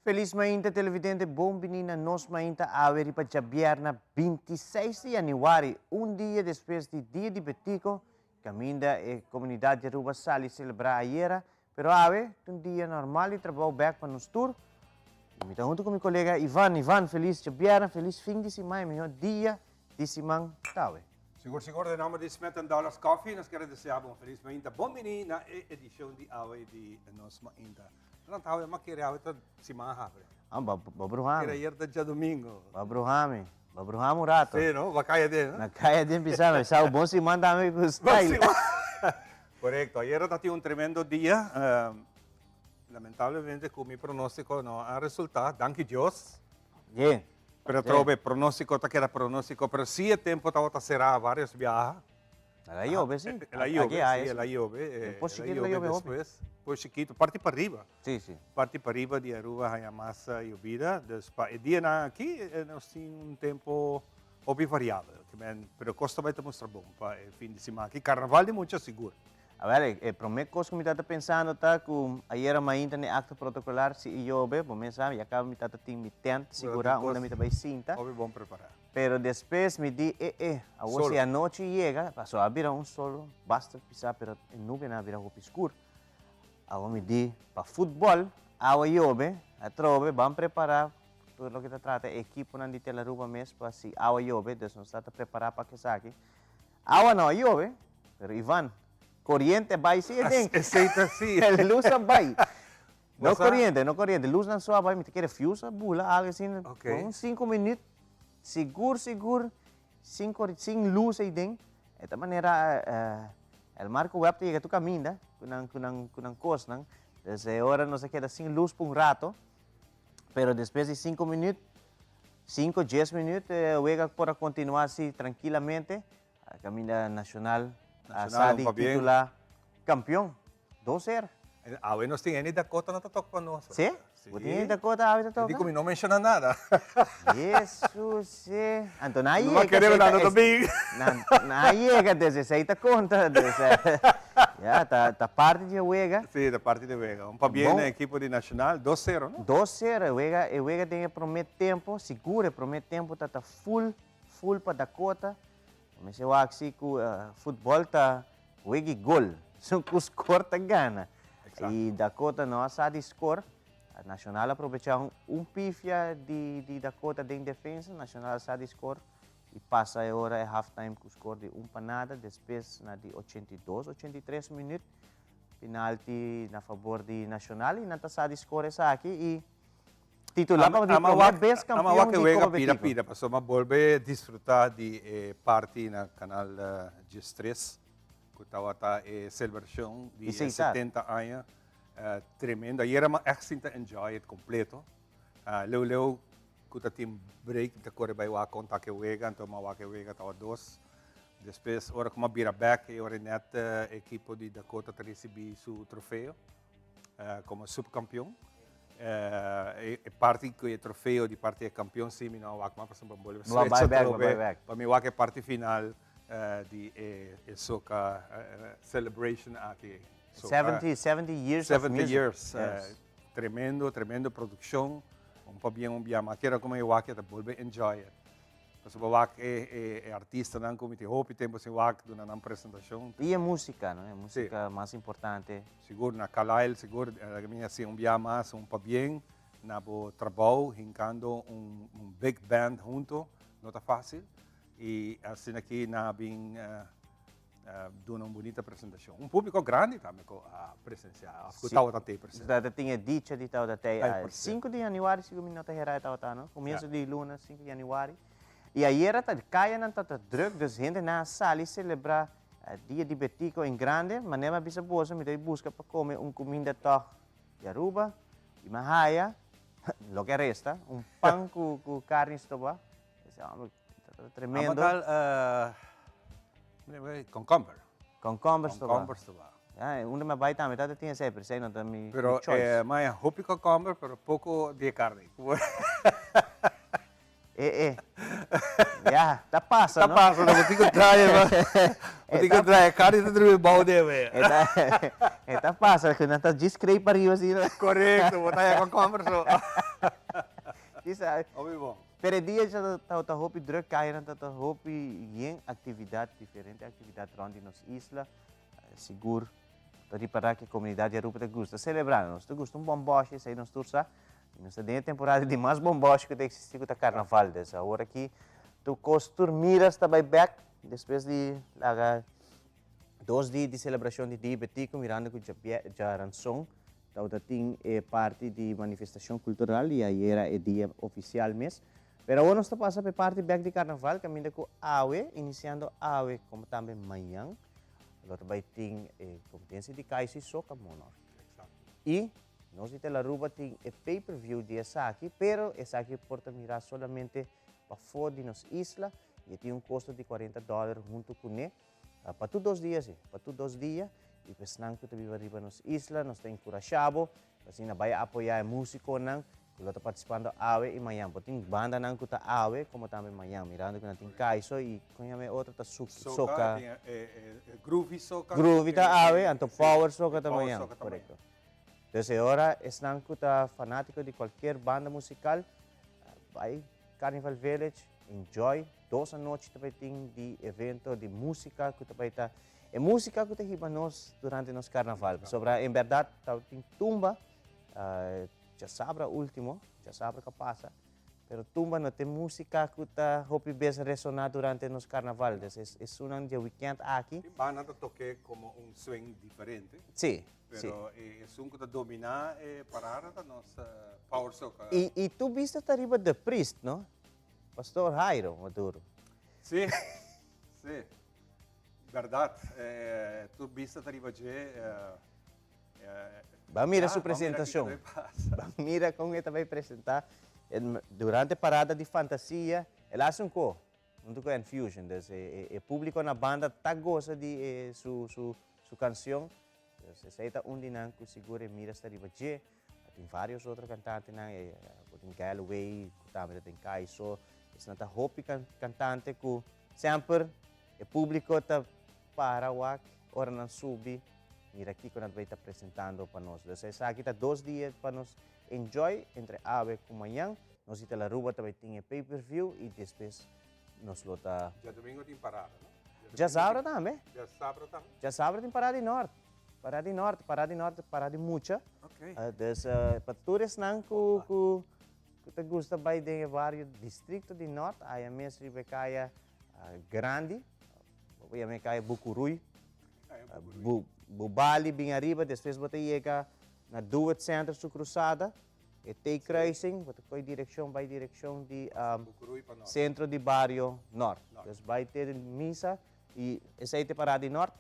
Feliz mainta televidente, bom menina, nós mainta averi para Jabiarna 26 de januário, dia depois do dia de Betico, caminda a comunidade de Aruba Sali celebrar ayer, pero ave, um dia normal e trabalho back para nos tour. E me junto com meu colega Ivan, feliz Jabiarna, feliz fim de semana, melhor dia de semana, tawe. Seguro, de nome de Smith Dollars Coffee, nós queremos desejar uma feliz mainta, bom menina, edição de ave de nós mainta. Não tá, eu maquei a outra semana rápida. Ah, babruhami. Era ayer dia domingo. Babruhami um rato. Sim, não? Bacaya de, não? Na kaya din pisar, sa bom se manda me com style. Correcto, ayer tinha um tremendo dia. Lamentavelmente, com o meu pronóstico não há resultado. Danke Deus. Bien. Pero trove pronóstico, que era pronóstico, pero sí el tiempo estaba cerrado varios viajes. La lluvia, sí. La lluvia, sí, la lluvia. Depois chiquito la lluvia, después, pues chiquito, parte para arriba. Sí, sí. Parte para arriba de Aruba hay más lluvia. El día aquí nós temos um tempo bem variável, pero costa vai mostrar bom para o fim de semana. Aqui carnaval de muito seguro. A ver, a primeira coisa que eu estava pensando tá que ayer ainda no acto protocolar se llueve, bom sabe, acaba me estava tem mi tent segurar onde me estava cinta. Bem bom preparar. Pero después me di, a você a noite chega, passou a virar solo, basta pisar, pero a nuvem não vira roupa escura. Agora me di, para futebol, água chove, a trove, vamos preparar tudo o que se trata, equipo não de ter a Aruba mesmo, para se água chove, então nós estamos preparar para que saque. Água não chove, pero Ivan, corrente vai se dentro. Aceita sim. Luz vai. Não corrente, luz não só vai, me quer fuse, bula, algo assim, com 5 minutos. Seguro, sem luz aí dentro. Esta maneira, o marco web chega tu caminha, com coisa, desde agora não se queda sem luz por rato, pero depois de 5 minutos, 5, 10 minutos, chega para continuar assim tranquilamente, a caminha nacional, a SADI titular campeão, 2-0. Ah, nós temos ainda Dakota não toca para nós. Sim? Você tem Dakota ainda toca? Digo, não menciona nada. Jesus, então não não vai querer nada também. Não chega, desde conta, já tá parte de Uega. Sim, da parte de Uega. Um bem na equipe de nacional, 2-0, não? 2-0, Uega tem prometer tempo, segura, prometer tempo, tá full para Dakota. Mas eu acho que o futebol tá Uega gol, são com score tá gana. E Dakota não sabe score. A Nacional aproveitou pifia de Dakota de defesa, Nacional sabe score e passa agora halftime com score de para nada, depois na de 82, 83 minutos, penalti na favor de Nacional e não sabe score essa aqui e titular para o best campeão de Copa Betico. Pira, passou uma volve desfrutar de parte na canal GS3, que estava celebração de 70 anos. Tremendo. Ayer era echt enjoy het completo. Leu kuta team break de corre by wa contact Uega, então ma wa Uega tava 2. Depois ora como bira back e ora net equipo de Dakota te recebi su trofeo como subcampeão. Parte que o trofeo de parte de campeão sim, não wa ma passam bambole. Vai back. Para mim wa que parte final de soca celebration aqui. 70 years. Yes. Tremendo produção. Um bem maquera como eu aqui, volve enjoy. Porque o Wak é artista, não como te hope tempo sem Wak durante uma apresentação. E a música, não é? A música mais importante. Seguro na Kalail, seguro a minha assim bem mais bem na bo trabalho, hincando big band junto, não tá fácil. E assim aqui na bem dando uma bonita apresentação. Público grande também a presenciar. Escutava até presença. Tinha dicha de tal até 5 de januário, se o minuto era não? Começo de luna, 5 de januário. E aí era caia não tá druk, dus gente na sala celebrar dia de Betico em grande, mas nem bisa boa, me dei busca para comer comida toch de Aruba, e mahaya, lo que resta, pão com carne estopa. Tremendo. Concomber estava. Uma me vai também, tá tinha sempre, sei não também. Pero mais hopi concomber, pero pouco de carne. Já, tá passa, não? Tá passa, não contigo traia. Pati ka dry, kari na dry bao de we. Eta pasa, que não tá discreto para arriba assim. Correcto, botaya con converso. Isa, Obi bom. pero dia já tá hopi druk kaya na tá hopi yen atividade diferente, atividade onde nos isla, seguro. Tadi para que a comunidade Aruba te gusta celebrar, nós te gusta bomboche, aí nós tursa, nós tem temporada de mais bomboche que tem existir com o carnaval dessa hora aqui. Tu costur miras também back, depois de laga 2 dias de celebração de dia betico, mirando com já ranção, então tem parte de manifestação cultural e aí era o dia oficial mesmo. Pero agora nós passa para parte back de carnaval, caminho com awe, iniciando awe como também manhã. Lot by ting competência de caixa e soca monor. E nós de la Aruba tem pay-per-view de essa aqui, pero essa aqui porta mirar solamente para fora de nos isla e tem custo de $40 junto com ele para todos os dias, para todos os dias. E pensando que vive arriba nos isla, nós tem Curachabo, assim vai apoiar músico não. Lo está participando AWE e Miami. Tem banda nang kuta AWE, como também Miami. Mirando que natin Kaiso e conhame outra ta soca. Groovy soca. Groovy ta AWE, anto power soca ta Miami. Correcto. Entonces ahora están kuta fanático de qualquer banda musical. Vai Carnival Village, enjoy. 2 noches também tem de evento de música que também tá. É música que tá nós durante nos carnaval. Sobre em verdade tem tumba. Já sabe o último, já sabe o que passa, pero tumba não tem música que está hopi bem ressonar durante nos carnaval. É um dia weekend aqui. Tem banda que toque como swing diferente. Sim. Pero é um que domina parar da nossa power soca. E tu viste arriba de priest, não? Pastor Jairo Maduro. Sim, sim. Verdade. Tu viste arriba de Vamos mirar sua apresentação. Vamos mirar como ele vai apresentar. Durante a parada de fantasia, ele faz um co. Não com Infusion. O público na banda tá gosta de sua canção. Esse aí tá dinâmico, seguro, mira esta riba de. Tem vários outros cantantes, tem Galloway, também tem Kaiso. Esse não tá hopi cantante que sempre o público tá para o hora não subir. Mira aqui quando vai estar apresentando para nós. Então, aqui está 2 dias para nós enjoy entre AWE com manhã. Nós estamos na Aruba também tem pay-per-view e depois nós lota. Já domingo tem parada, não? Já sábado também. Já sábado também. Já sábado tem parada de norte. Parada de norte, parada de norte, parada de mucha. Ok. Então, para todos não que te gusta vai de vários distritos de norte, aí mesmo vai cair grande, vai cair Bucurui. Bubali, bem arriba, depois você chega na Duet Center, sua cruzada, e tem crossing, você vai direção de centro de bairro norte. Então, vai ter missa e esse aí é parada de norte.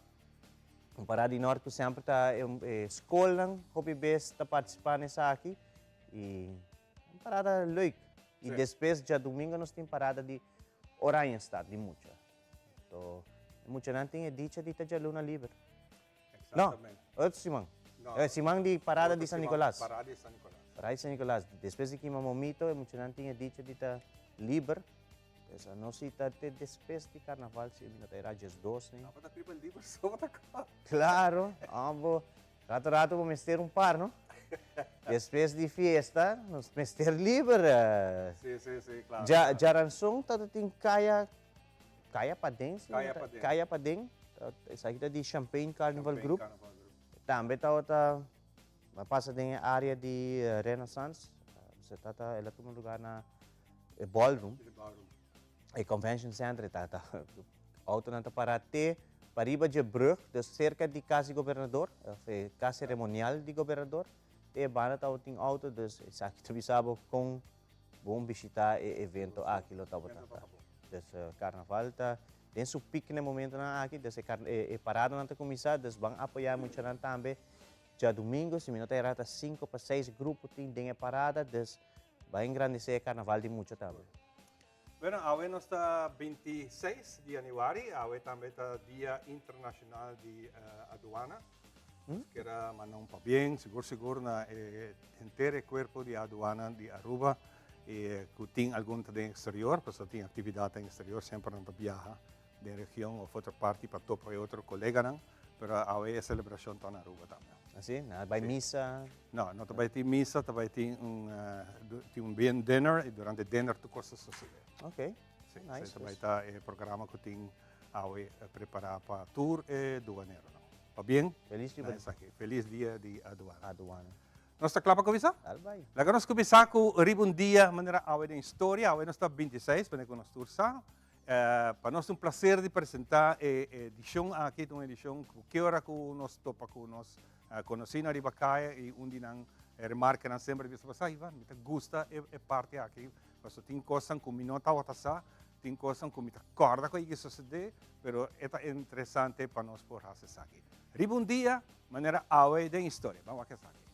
Parada de norte que sempre está escola, hobby best está participando nessa aqui e parada leuk. E depois, já domingo, nós temos parada de Oranjestad, de Mucha. Então, Mucha não tem dicha de ter luna livre. Não, outro Simão. Simão de parada de San Nicolás. Parada de San Nicolás. Parada de San Nicolás. Depois de que mamomito, Mucha não tinha dicha de ter livre. Essa não se está depois de carnaval, se não terá dias 12. Não, para ter livre, só para cá. Claro, ambo. Rato vamos ter par, não? Depois de festa, nós vamos ter livre. Sim, claro. Já rançom, tá tem caia para dentro. Caia para dentro. Essa aqui é de Champagne Carnival Group. Também está passa na área de Renaissance. Você ela tem um lugar na Ballroom. E Convention Center. Auto não está para ter para riba de Brug, cerca de Casa de Governador, Casa Ceremonial de Governador. E banda tem auto, dus aqui tu sabe com bom visitar o evento aqui lo tá botando. Dus carnaval tá tem seu pique no momento na aqui, dus parada não tá começar, dus vão apoiar muito não também. Já domingo, se minuto era 5 para 6 grupos tem dengue parada, dus vai engrandecer o carnaval de muito também. Bueno, AWE no está 26 de januari, AWE também está Dia Internacional de Aduana. Que era manão para bem, seguro na inteiro corpo de aduana de Aruba e que tem algum também exterior, porque tem atividade em exterior sempre não viaja de região ou outra parte para topo e outro colega, não, pero a celebração está na Aruba também. Assim, vai missa. Não, não vai ter missa, vai ter um bem dinner e durante o dinner tu coisas assim. Ok, Sim, nice. vai estar programa que tem a preparar para tour e aduaneiro. Tá bem? Feliz dia Nice aqui. Feliz dia de aduana. aduana. Nós está claro para começar? Albay. Agora nós começar com o Ribon Dia, maneira a da história, a nós está 26, para nós tursa. Para nós é um prazer de apresentar a edição aqui, uma edição que hora que nós topa com nós conheci na Ribacaia e onde não remarca não sempre visto passar, Ivan, me gusta é parte aqui, mas tem coisas que me nota o passar, tem coisas que me acorda com isso sucede, pero é interessante para nós por fazer isso aqui. Ribon Dia, maneira a da história. Vamos aqui aqui.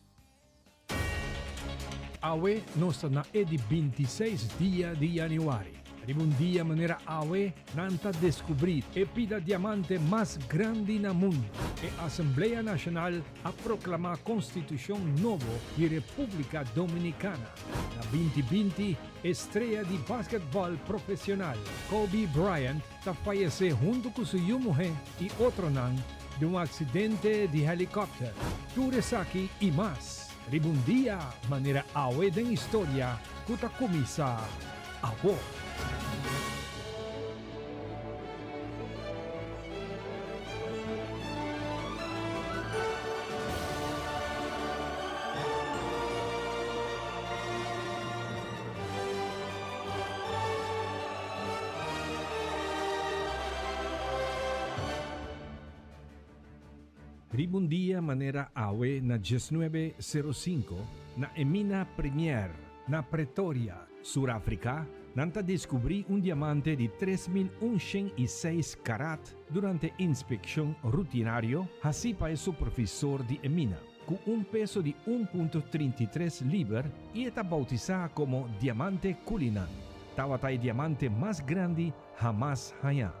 Awe nostra na è di 26 dia di januari. Un dia manera Awe nanta descobrir e pida diamante mais grande na mundo. E Assembleia Nacional a proclamar Constituição novo di República Dominicana. Na 2020, estreia de basquetebol profissional Kobe Bryant ta fallecer junto com sua mulher e outro nan de um acidente de helicóptero. Turesaki e mais. Ribundia, maneira awe da história, kuta komisa awo. Ribundia maneira awe na 1905 na Emina Premier, na Pretoria, Suráfrica, nanta descobri um diamante de 3.106 carat durante inspeção rutinário, assim para o professor de Emina, com um peso de 1,33 liber e está bautizado como Diamante Cullinan. Tawata o diamante mais grande jamás hanya.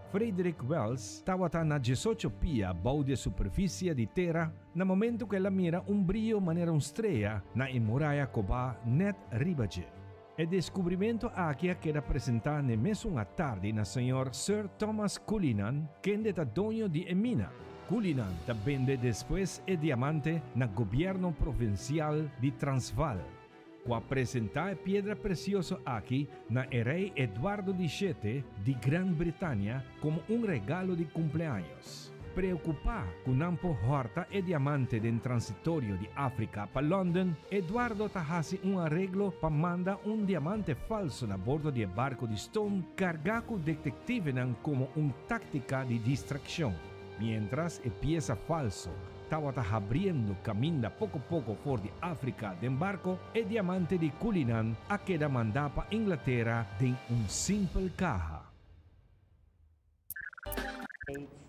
Frederick Wells estava na 18 pia bau de superfície de terra na momento que ela mira brilho maneira estreia na muralha coba net ribaje. O descobrimento aqui queda apresentar na mesma tarde na senhor Sir Thomas Cullinan, quem é dono de Emina. Cullinan também depois o diamante na governo provincial de Transvaal. Com apresentar pedra preciosa aqui na rei Eduardo XVII de Grã-Bretanha como regalo de cumpleaños. Preocupado com não horta e diamante de transitório de África para London, Eduardo tahasi arreglo para mandar diamante falso na bordo de barco de Stone cargado detetive como tática de distração. Mientras pieza falso estava abrindo caminho pouco a pouco fora de África de barco, e diamante de Cullinan a queda mandar para Inglaterra de simples caja.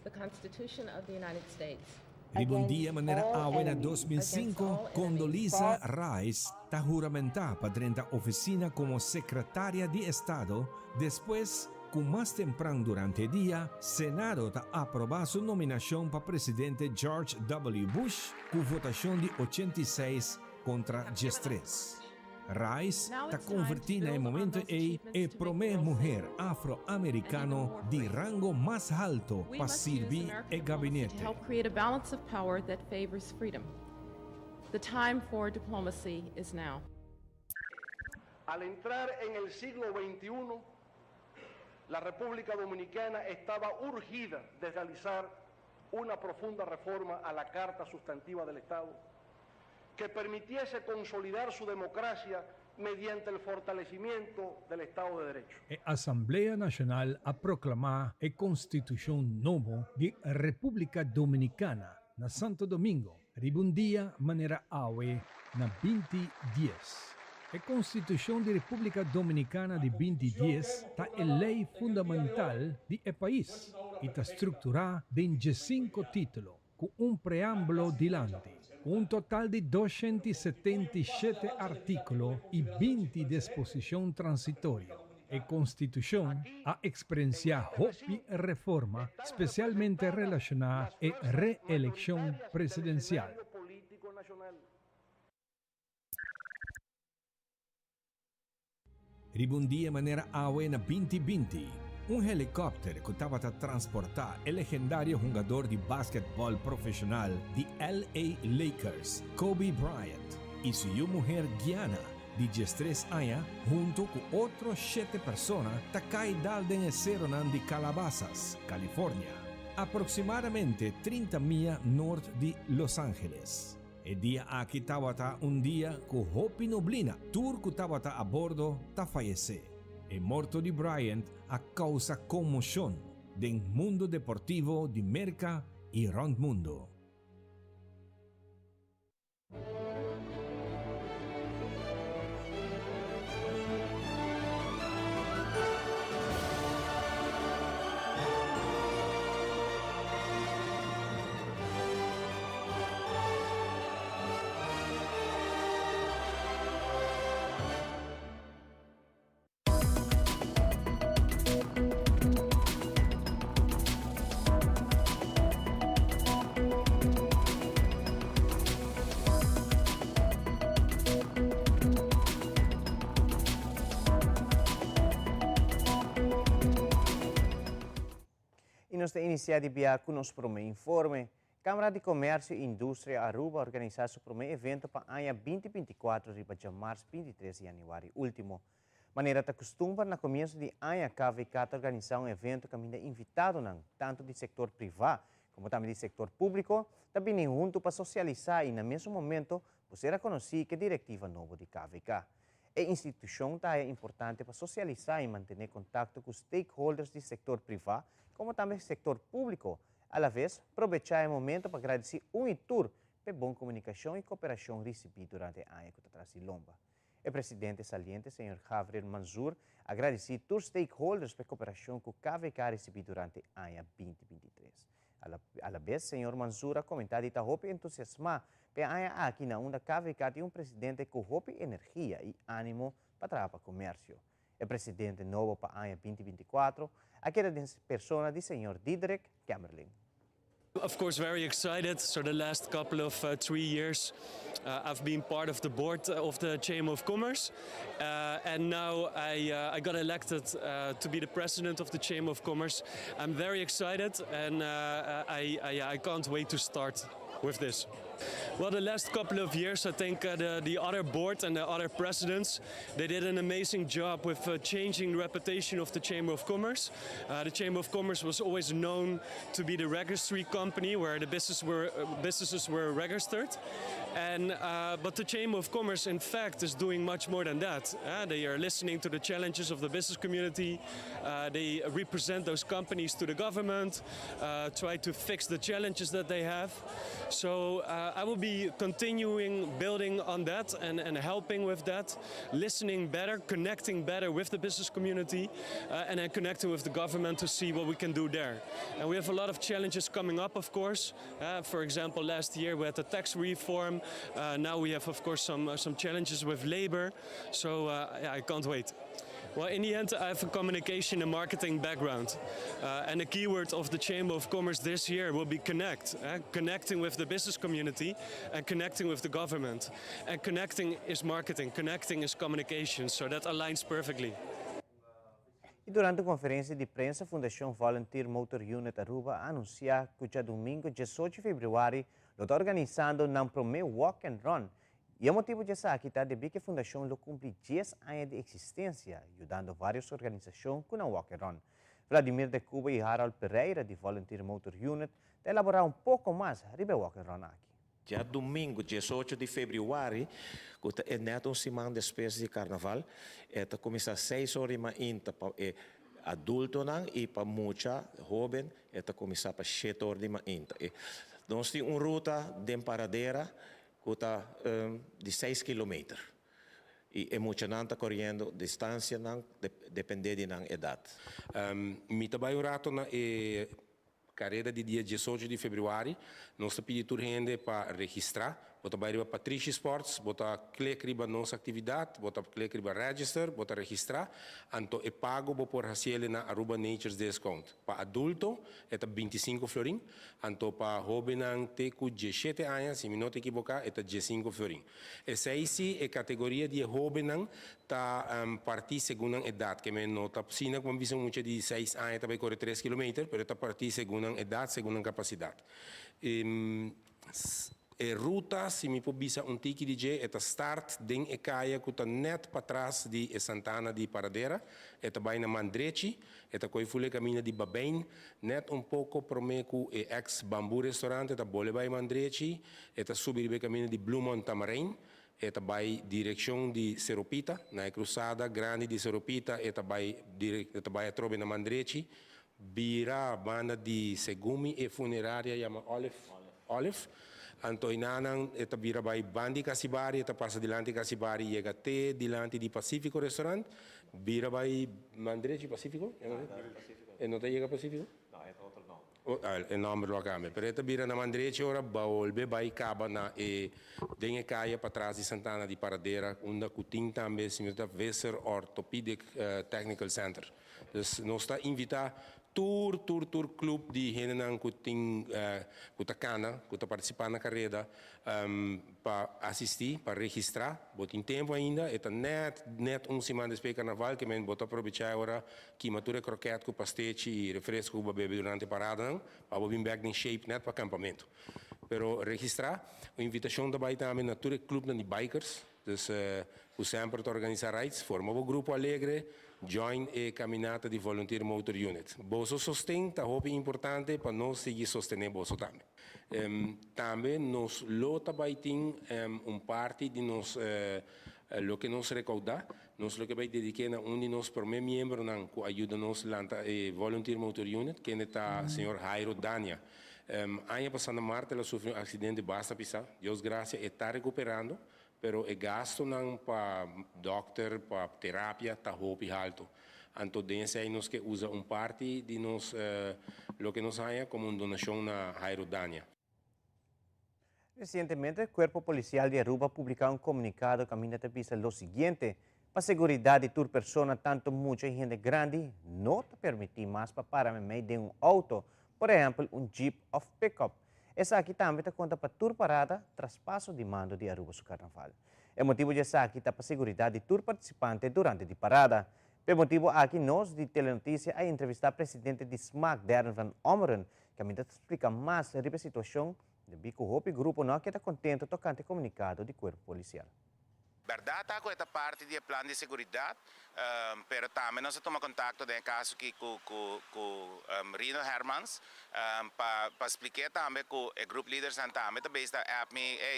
The Constitution of the United States. Ribundia maneira awe na 2005, Condoleezza Rice está juramentada para dentro da oficina como secretária de Estado, depois com mais temprano durante o dia, Senado está aprovado sua nomeação para presidente George W. Bush com votação de 86 contra 13. Rice está convertida em momento e primeira mulher afro-americana de rango mais alto para servir o gabinete. To help create a balance of power that favors freedom. The time for diplomacy is now. Al entrar en el siglo XXI, la República Dominicana estaba urgida de realizar una profunda reforma a la Carta Sustantiva del Estado que permitiese consolidar su democracia mediante el fortalecimiento del Estado de Derecho. A Asamblea Nacional a proclamar a Constituição nova da República Dominicana na Santo Domingo, ribundia maneira awe na 2010. A Constituição da República Dominicana de 2010 está a lei fundamental do país e está estruturada em 5 títulos, com preâmbulo dilante, com total de 277 artículos e 20 disposições transitórias. A Constituição a experienciar e reforma especialmente relacionada à reeleição presidencial. Ribundia maneira awe na 2020. um helicóptero que estava a transportar o legendário jogador de basquetebol profissional de LA Lakers, Kobe Bryant, e sua mulher Gianna, de 13 anos, junto com outras 7 pessoas, está caída em Ceronan de Calabasas, Califórnia, aproximadamente 30 milhas norte de Los Angeles. O dia aqui estava dia que Hopi Noblina, tour que estava a bordo, está faleceu. O morto de Bryant a causa comoção do mundo deportivo de América e round mundo. Nós temos iniciado com nosso primeiro informe. Câmara de Comércio e Indústria Aruba organizou seu primeiro evento para o ano 2024, de março 23 de janeiro último. Maneira que costuma, no começo de ano, KVK organizar um evento que ainda invitado tanto do setor privado como também do setor público, também junto para socializar e, no mesmo momento, você conhecer que a diretiva nova de KVK. A instituição é importante para socializar e manter contato com os stakeholders do setor privado, como também do setor público. À la vez, aproveitar o momento para agradecer tour pela boa comunicação e cooperação recebida durante o ano que está atrás de Lomba. O presidente saliente, Sr. Javier Mansour, agradeceu a os stakeholders pela cooperação que o KVK recebeu durante o ano 2023. À la vez, Sr. Mansour comentou que está entusiasmado pela ano aqui na onda KVK tem presidente com energia e ânimo para trabalhar para o comércio. O presidente novo para o ano 2024 aquela persona de Sr. Diederik Kamerling. Of course, very excited. So the last couple of 3 years, I've been part of the board of the Chamber of Commerce, and now I got elected to be the president of the Chamber of Commerce. I'm very excited, and I can't wait to start with this. Well, the last couple of years, I think the other board and the other presidents, they did an amazing job with changing the reputation of the Chamber of Commerce. The Chamber of Commerce was always known to be the registry company where the businesses were registered. But the Chamber of Commerce, in fact, is doing much more than that. They are listening to the challenges of the business community. They represent those companies to the government, try to fix the challenges that they have. So I will be continuing building on that and helping with that, listening better, connecting better with the business community, and then connecting with the government to see what we can do there. And we have a lot of challenges coming up, of course. For example, last year we had the tax reform. Now we have, of course, some challenges with labor. So I can't wait. Well, in the end, I have a communication and marketing background. And the keyword of the Chamber of Commerce this year will be connect. Connecting with the business community and connecting with the government. And connecting is marketing, connecting is communication. So that aligns perfectly. E durante a conferência de prensa, a Fundação Volunteer Motor Unit Aruba anunciou que já domingo, 18 de fevereiro, está organizando um primeiro Walk and Run. E o motivo disso aqui está de que a Fundação cumpre 10 anos de existência, ajudando várias organizações com o Walk and Run. Vladimir de Cuba e Harold Pereira, de Volunteer Motor Unit, de elaborar pouco mais sobre o Walk and Run aqui. Já domingo, 18 de fevereiro, que é neto semana depois de carnaval, começa às 6 horas da manhã para adulto e para muita jovem, começa às 7 horas da manhã. Nós temos uma ruta de paradeira que está de 6 km. E é muito não está correndo distância, dependendo da idade. Mi trabalho rato na carreira de dia 18 de fevereiro, nós pedimos gente para registrar bota bairro Patricia Sports, bota click riba nossa atividade, bota click riba register, bota registrar, anto é pago por receber na Aruba Nature's Discount. Para adulto, é 25 florin, anto para jovem tem 17 anos, se me não equivocar, é 15 florin. Essa aí é a categoria de jovem tá partir segundo a idade, que me nota, se não como visão muito de 6 anos, também corre 3 km, mas é partir segundo a idade, segundo a capacidade. Ruta, se me pobisa tiki DJ, é start den e caia que está net para trás de Santana de Paradera, é também na Mandreci, é coi fule caminho de Babain, net pouco promeco e ex Bambu Restaurante, é bole by Mandreci, é subir o caminho de Blue Mountain Tamarain, é também direção de Seropita, na cruzada grande de Seropita, é também a trobe na Mandreci, bira banda de Segumi e funerária chama Olive. Antoinanang, eta bira by Bandi Casibari, eta passa dilante Casibari, chega até dilante di Pacifico Restaurant, bira by Mandreci Pacifico? E não tem chega Pacifico? Não, é outro nome. É nome do locame. Pero eta bira na Mandreci ora baolbe by Caba na e dengue caia para trás de Santana de Paradera, onde cutin também se meta Vesser Orthopedic Technical Center. Dus nós está invitar tour club de Renan que cana, que participar na carreira para assistir, para registrar, botem tempo ainda, é net semana depois do carnaval que men bota aproveitar agora que matura croquete com pastete e refresco para beber durante a parada, para vir back in shape net para acampamento. Pero registrar, a invitação também também na tour club de bikers, dus o sempre organizar rides, forma um grupo alegre. Join e caminhada de Volunteer Motor Unit. Boso sostém está importante para nós seguir sostener Boso também. Também nos lota vai ter parte de nos lo que nos recaudar, nos lo que vai dedicar a de nos primeiro membro que ajuda nos lanta Volunteer Motor Unit, que é o senhor Jairo Dania. Ano passado Marta ela sofreu acidente basta pisar. Deus graças está recuperando. Pero o gasto para doctor, para terapia, está muito alto. Então, desse aí nós que usa parte de nós, lo que nos haya como donação na Jairo Dania. Recientemente, el Cuerpo Policial de Aruba publicó un comunicado que a mí te dice lo siguiente: para seguridad de tu persona, tanto mucha gente grande, no te permití más para parar en medio de un auto, por ejemplo, un Jeep o pickup. Essa aqui também te conta para tur parada, traspasso de mando de Aruba su Carnaval. O motivo de essa aqui está para segurança de tur participante durante a parada. Por motivo aqui nós de Telenotícia a entrevistar o presidente de SMAC, Darren Van Omeren, que me explica mais sobre a situação de Bico Hopi grupo não que está contente tocante comunicado do Corpo Policial. Verdade, com esta parte do plano de segurança, pero também nós tomamos contato com o caso aqui com Rino Hermans, para explicar também com o grupo líder também está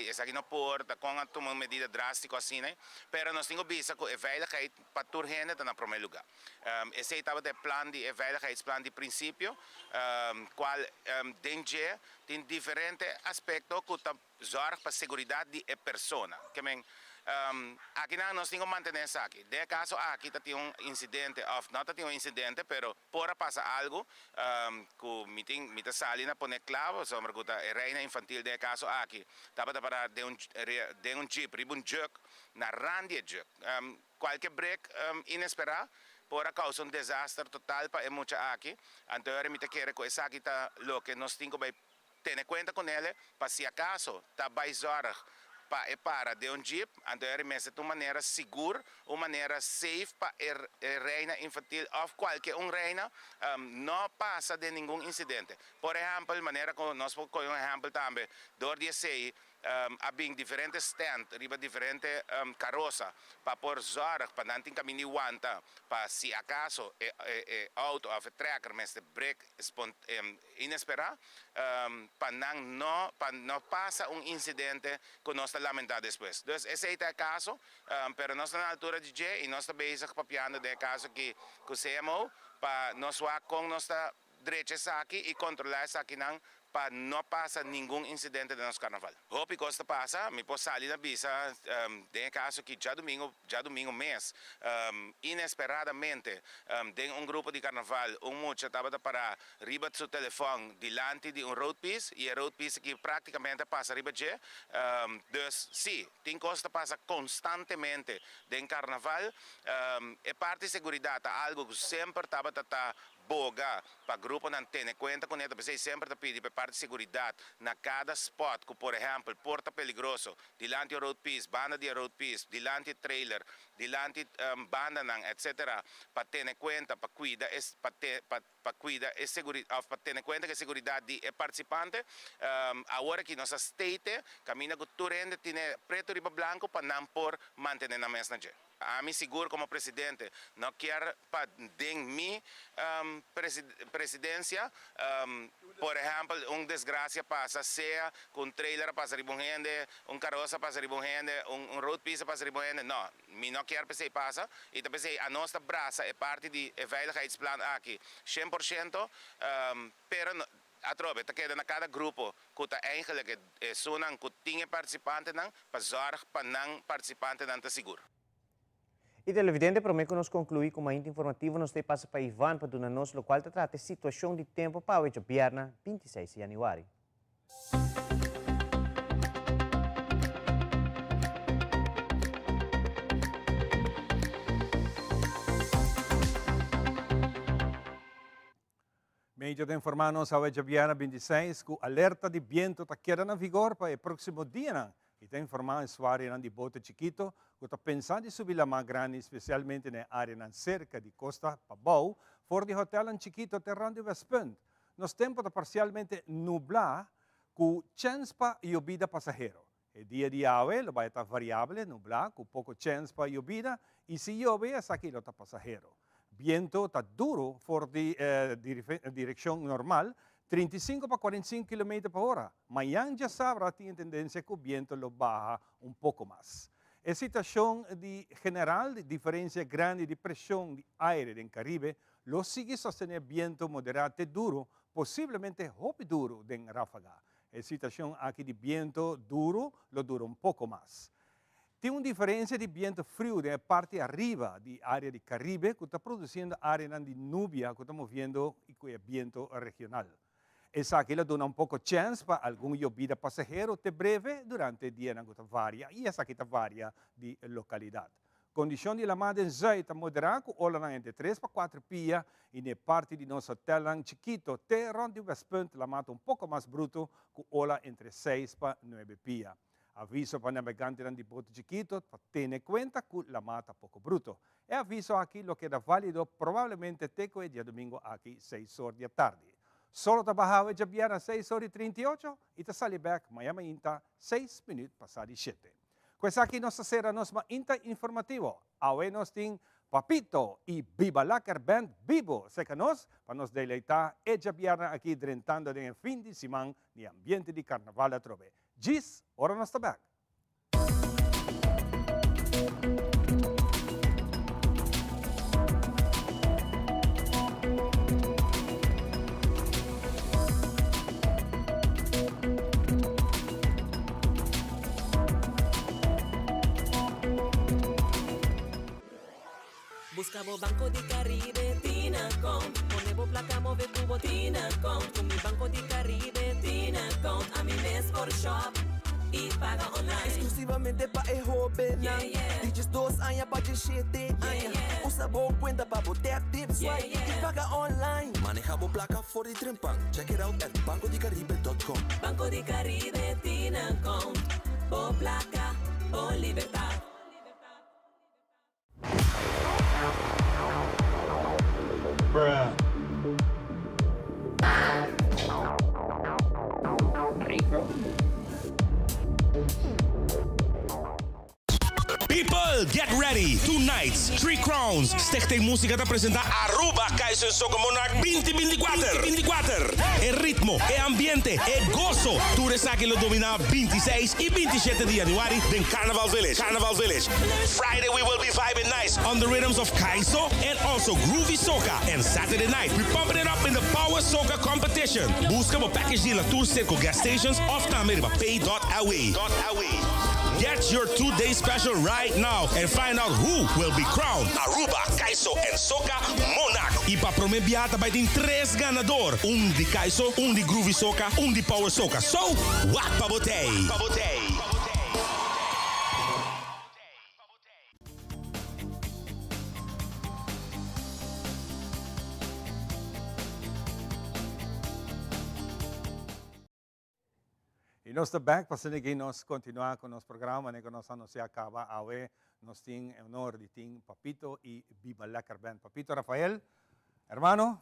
essa aqui não pode, com uma medida drástica assim, né? Pero nós temos visto que a veiligheid para toda gente está no primeiro lugar. Esse estava o plano de veiligheidsplan de princípio, qual tem diferentes aspectos que zorga para a segurança da pessoa. Aqui nós temos que manter isso aqui. De caso aqui tem incidente, não tem incidente, pero pode passar algo que me sali na pone clavo, sobre a reina infantil de caso aqui. Estava para de um jeep, um juk, na randia juk. Qualquer break inesperado pode causar desastre total para muita aqui. Então eu me quero que essa aqui está lo que nós temos que ter conta com ele, para se acaso está mais horas para de um jeep, então é de uma maneira segura, uma maneira safe para a reina infantil ou qualquer reina não passa de nenhum incidente. Por exemplo, maneira como nós podemos exemplo também, door die sei having diferentes stand, riba diferente carroça, para por zorg, para não ter caminho wanta, para se acaso auto ou tracker mas de break inesperado, para não passa incidente que nós lamentar depois. Então, esse é o caso, pero nós na altura de J e nós estamos papiando de caso que o CMO para nós com nossa direita aqui e controlar essa aqui para no pasar ningún incidente de nuestro carnaval. Hope que esto pasa, me puedo salir a visa, en caso que ya domingo mes, inesperadamente, de un grupo de carnaval, un muchacho estaba para arriba de su teléfono, delante de un road piece, y el road piece que prácticamente pasa arriba de dus sí, tem coisa passa constantemente em carnaval. É parte de segurança, algo que sempre estava boga para o grupo não ter conta com isso, porque sempre está pedindo para parte de segurança na cada spot, como por exemplo, Porta Peligroso, delante do road piece, banda de road piece, delante trailer, delante banda etc. Para ter conta, para cuidar, para cuidar e segurança, para ter conta que a segurança é participante. Agora que nossa state caminha com tudo tem preto e branco para não por manter na mesma gente. A mim seguro como presidente, não quero para minha presidência, por exemplo, desgraça passa, seja com trailer passa ribongende, carroça passa ribongende, road piece passa ribongende, não, me não quero que passa, e também a nossa braça é parte do veiligheidsplan aqui, 100%, pero atrobe, te queda na cada grupo que tá eigenlijk é sunang que tinha participante não, para zorg para não participante não tá seguro. E televidente, prometo que nos concluir com uma índia informativa, nos te passa para Ivan para donar nos local de trata situação de tempo para hoje, viernes 26 de janeiro. Meio de informar-nos ao viernes 26 que o alerta de vento está quedando em vigor para o próximo dia. E tem informado o usuário de bote chiquito que está pensando em subir a mais grande, especialmente na área cerca de Costa Pabau, fora de hotel em chiquito terreno de Westpunt. Nos tempos está parcialmente nublado, com chance para llovida passageiro. O dia de hoje vai estar variável, nublado, com pouco chance para llovida, e se llueve, é aquilo está passageiro. Viento está duro fora de direção normal, 35 para 45 km por hora. Amanhã já sabrá tem tendência que o vento lo baja um pouco mais. A situação general de diferença grande de pressão de aire no Caribe, lo sigue sostener viento moderado e duro, possivelmente muito duro em ráfaga. A situação aqui de viento duro, lo dura um pouco mais. Tem uma diferença de viento frio na parte arriba da área do Caribe, que está produzindo área de nubia, que estamos vendo e é viento regional. Essa aqui dá um pouco de chance para algum llovida passageiro te breve durante o dia que varia, e essa aqui varia de localidade. Condição de lamada em Zay está moderada, com ola entre 3 para 4 pia, e na parte de nosso hotel chiquito, terreno de Westpunt, lamada um pouco mais bruto, com ola entre 6 para 9 pia. Aviso para navegantes de bote chiquito, para ter conta que la mata pouco bruto. E aviso aqui lo que é válido, provavelmente teco é dia domingo aqui 6 horas da tarde. Solo trabalhava de viernes 6 horas e 38 e te sali back amanhã inta 6 minutos passado 7. Com essa aqui nossa será nossa inta informativo. Awe nós tem Papito e Viva Laker Band vivo. Seca nós para nos deleitar e de viernes aqui drentando de fim de semana de ambiente de carnaval a trove. Gis, ora nós está back. Buscamos Banco de Caribe, Tinacom. Ponemos placa, move tubo, Tinacom. Con mi Banco de Caribe, Tinacom. A mi mes por shop y paga online. Exclusivamente para el joven. Yeah, yeah. Dices 2 años para el 7 años. Usa boa cuenta para botar tips. Yeah, yeah. Y paga online. Manejamos placa for the Trempan. Check it out at bancodecaribe.com. Banco de Caribe, Tinacom. Por placa, por libertad. Bruh. People People, get ready. 2 nights, 3 crowns. Stichting Música te apresenta Aruba Kaiser Soca Monarch 2024. El ritmo, el ambiente, el gozo. Tú que lo domina 26 y 27 de januari in Carnival Village. Friday we will be vibing nice on the rhythms of Kaiso and also Groovy Soca. And Saturday night we pumping it up in the Power Soca competition. Busca een package deal at 2 Circle gas stations of tamir pay.away. Get your 2-day special right now and find out who will be crowned Aruba, Kaiso and Soca Monarch. Y pa promebiata by din 3 ganador. Di Kaiso, di Groovy Soca, di Power Soca. So, what pabotay? E nós estamos back, para que nós continuar com o nosso programa, né, que nós não se acaba, nós temos o honor de ter Papito e Viva Lekker Band. Papito Rafael, hermano,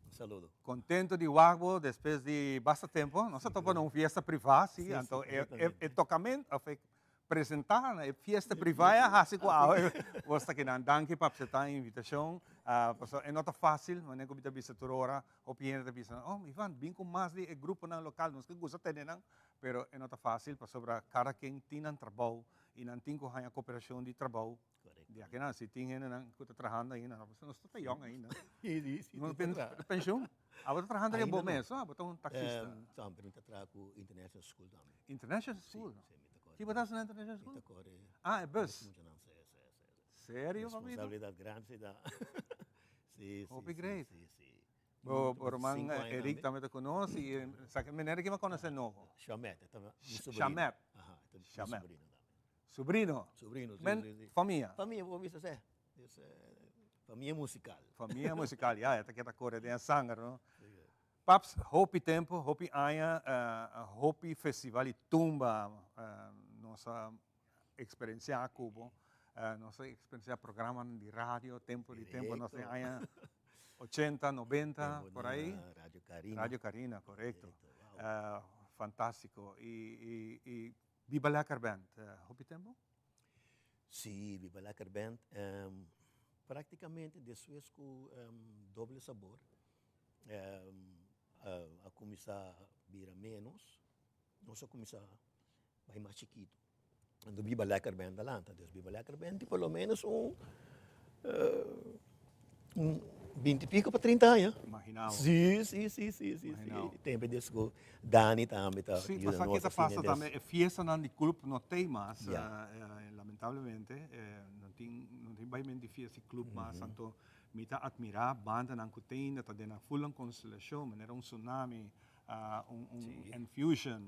saludo. Contento de Wagbo, depois de bastante tempo, nós estamos em uma festa privada, sim, então o tocamento, apresentar na festa privada, assim que você aqui na danke para aceitar a invitação, é não é fácil, mas nem como está visitando agora, ou piena está visitando, Ivan, vim com mais de grupo na local, nós que gosta de ter, pero é não é fácil, para sobre cada quem tem um trabalho e não tem a cooperação de trabalho. De aqui não, se tem ainda que está trabalhando ainda, nós está young ainda. Não tem pensão. Você está trabalhando em bom mês, você é um taxista. Também está trabalhando com International School também. International School? Que você está na International School? É bus. Sério, família? Responsabilidade grande da. Sim. Great. O irmão Eric também te conhece e sabe que me conhece novo. Chamet, também. Chamet. Sobrinho. Família. Família, vou ver se família musical. Família musical, esta que está correndo em sangue, não? Paps, hopi tempo, hopi aia, hopi festival e tumba nossa experiência a Cuba, nossa experiência programa de rádio, tempo de tempo, nossa aia 80, 90, por aí. Radio Carina, correto. Fantástico. E Viva Lekker Band, hopi tempo? Sim, Viva Lekker Band. Praticamente, depois com doble sabor. A começar a virar menos, nós a começar a ir mais chiquito. Do Viva Lekker Band adelante, do Viva Lekker Band, pelo menos 20 e pico para 30 anos. Imaginava. Sim. Tempo desse que Dani também está. Sim, mas aqui está passa também, fiesta não de clube não tem mais, lamentavelmente, não tem bem de fiesta de clube mais, então me está admirar banda não tem, está dentro full constelação, mas era tsunami, Infusion,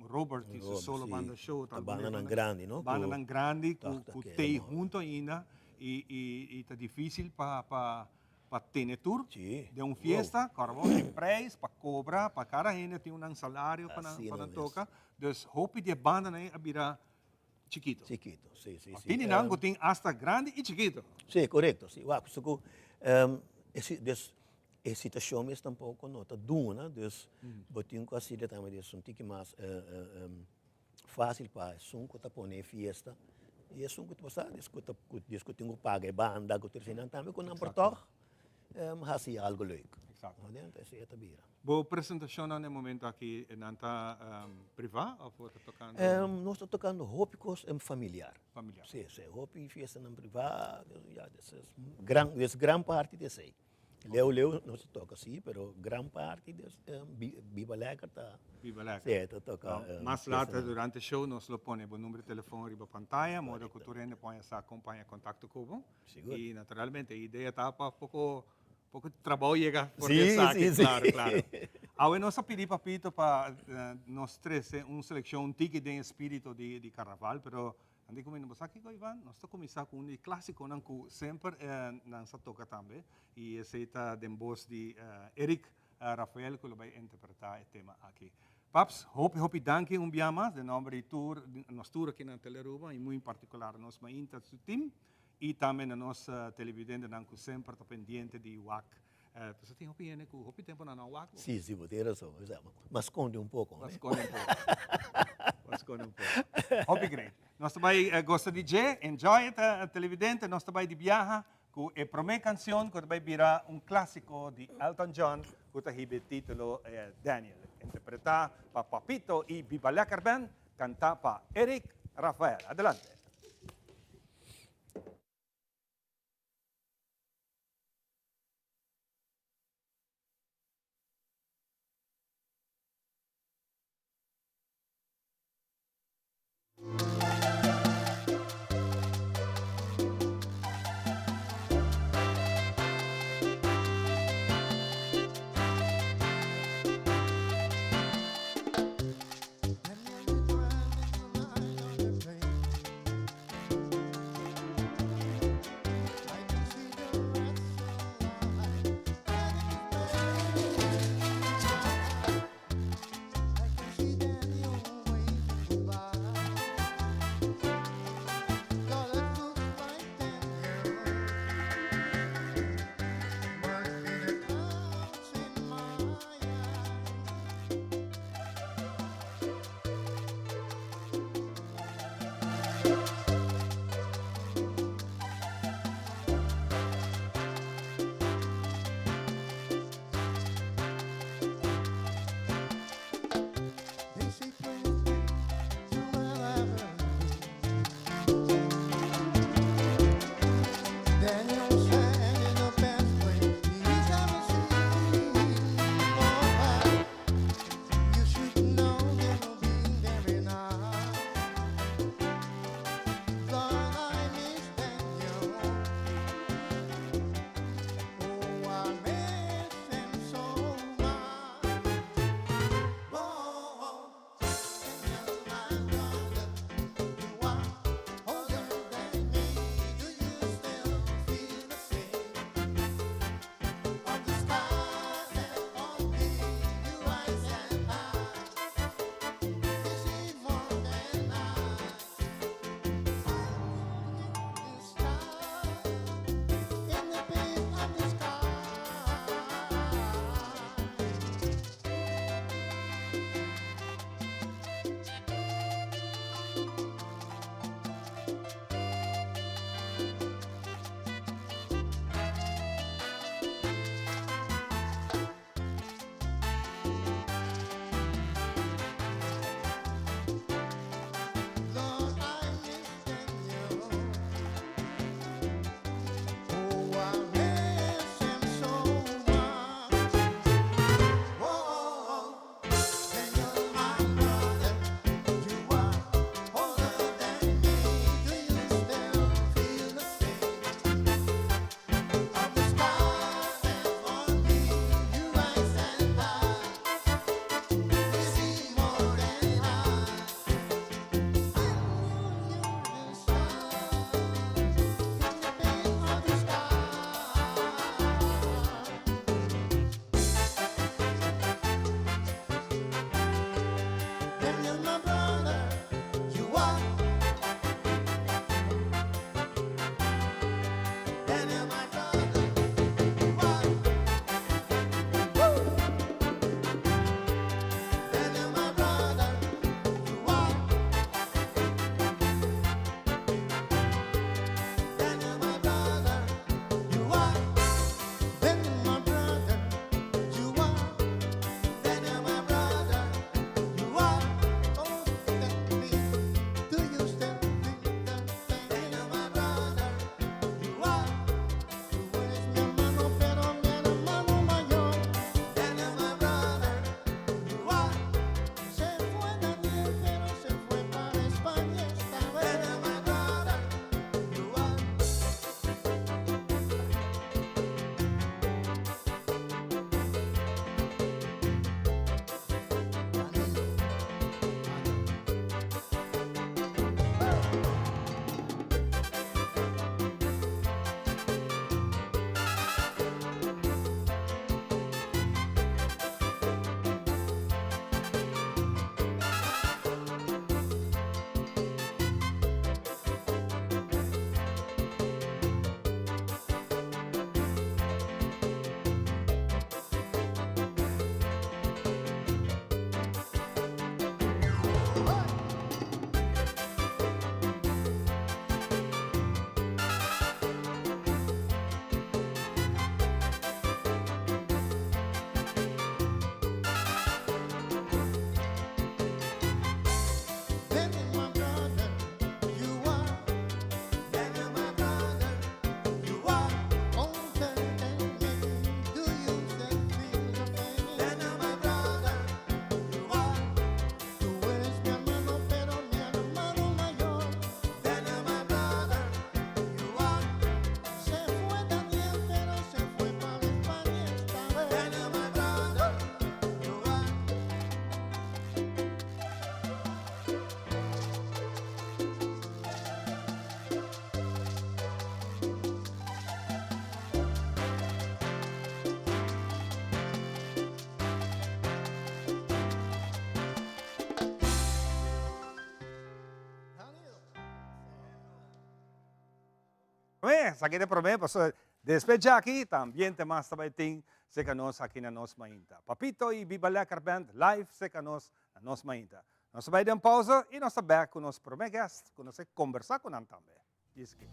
Robert solo banda show, a banda não grande, não? Banda não grande, que tem junto ainda e está difícil para ter tour de uma festa, carvão de preço, para cobrar, para cada gente tem um salário para tocar, então hope de banda né a virar chiquito. Chiquito, sim. Tem não tem hasta grande e chiquito. Sim, correto. Sim, a situação é um pouco nota duna, dus botinho com a cidade também é um tique mais fácil para sunco tá pôr fiesta e é sunco tu sabe discutir com paga banda com terceira também com não portor assim algo leuk. Exato. Então essa é a tabira. Boa apresentação no momento aqui não está privada ou está tocando? Nós estamos tocando hópicos familiar. Familiar. Sim, hópico fiesta não privada, já dessa grande parte desse aí. Leo não se toca assim, mas grande parte Viva Lekker está. Viva Lekker. Sim, toca. Mas lá durante o show nós lo põe o número de telefone riba pantalla, modo que tu rende põe essa acompanha contato com e naturalmente a ideia está para pouco trabalho chega por essa claro. Agora nós pedimos papito para nós três uma seleção tique de espírito de carnaval, pero andi como não aqui com Ivan, nós estamos começar com um clássico não que sempre não se toca também e esse está de voz de Eric Rafael que vai interpretar o tema aqui. Paps, hope danke dia mais de nome de tour, nós tour aqui na Teleruba e muito particular nós mainta do team e também a nossa televidente que sempre está pendente de WAC. Você tem opinião que o tempo não WAC? Sim, você tem razão, mas esconde um pouco. Esconde um pouco. Hope great. Nós também gosta de dizer, enjoy it, televidente, nós também de viajar, com a primeira canção que vai virar clássico de Elton John, que tem o título Daniel. Interpretar para Papito e Viva la Carben, cantar para Eric Rafael. Adelante. Aqui de promé, pastor. Después aqui, também tem mais também tem se canos aqui na nos mainta. Papito e Bibalekar Band, live se canos na nos mainta. Nós vai dar pausa e nós back com nos promé guest, com nós conversar com nós também. Diz que.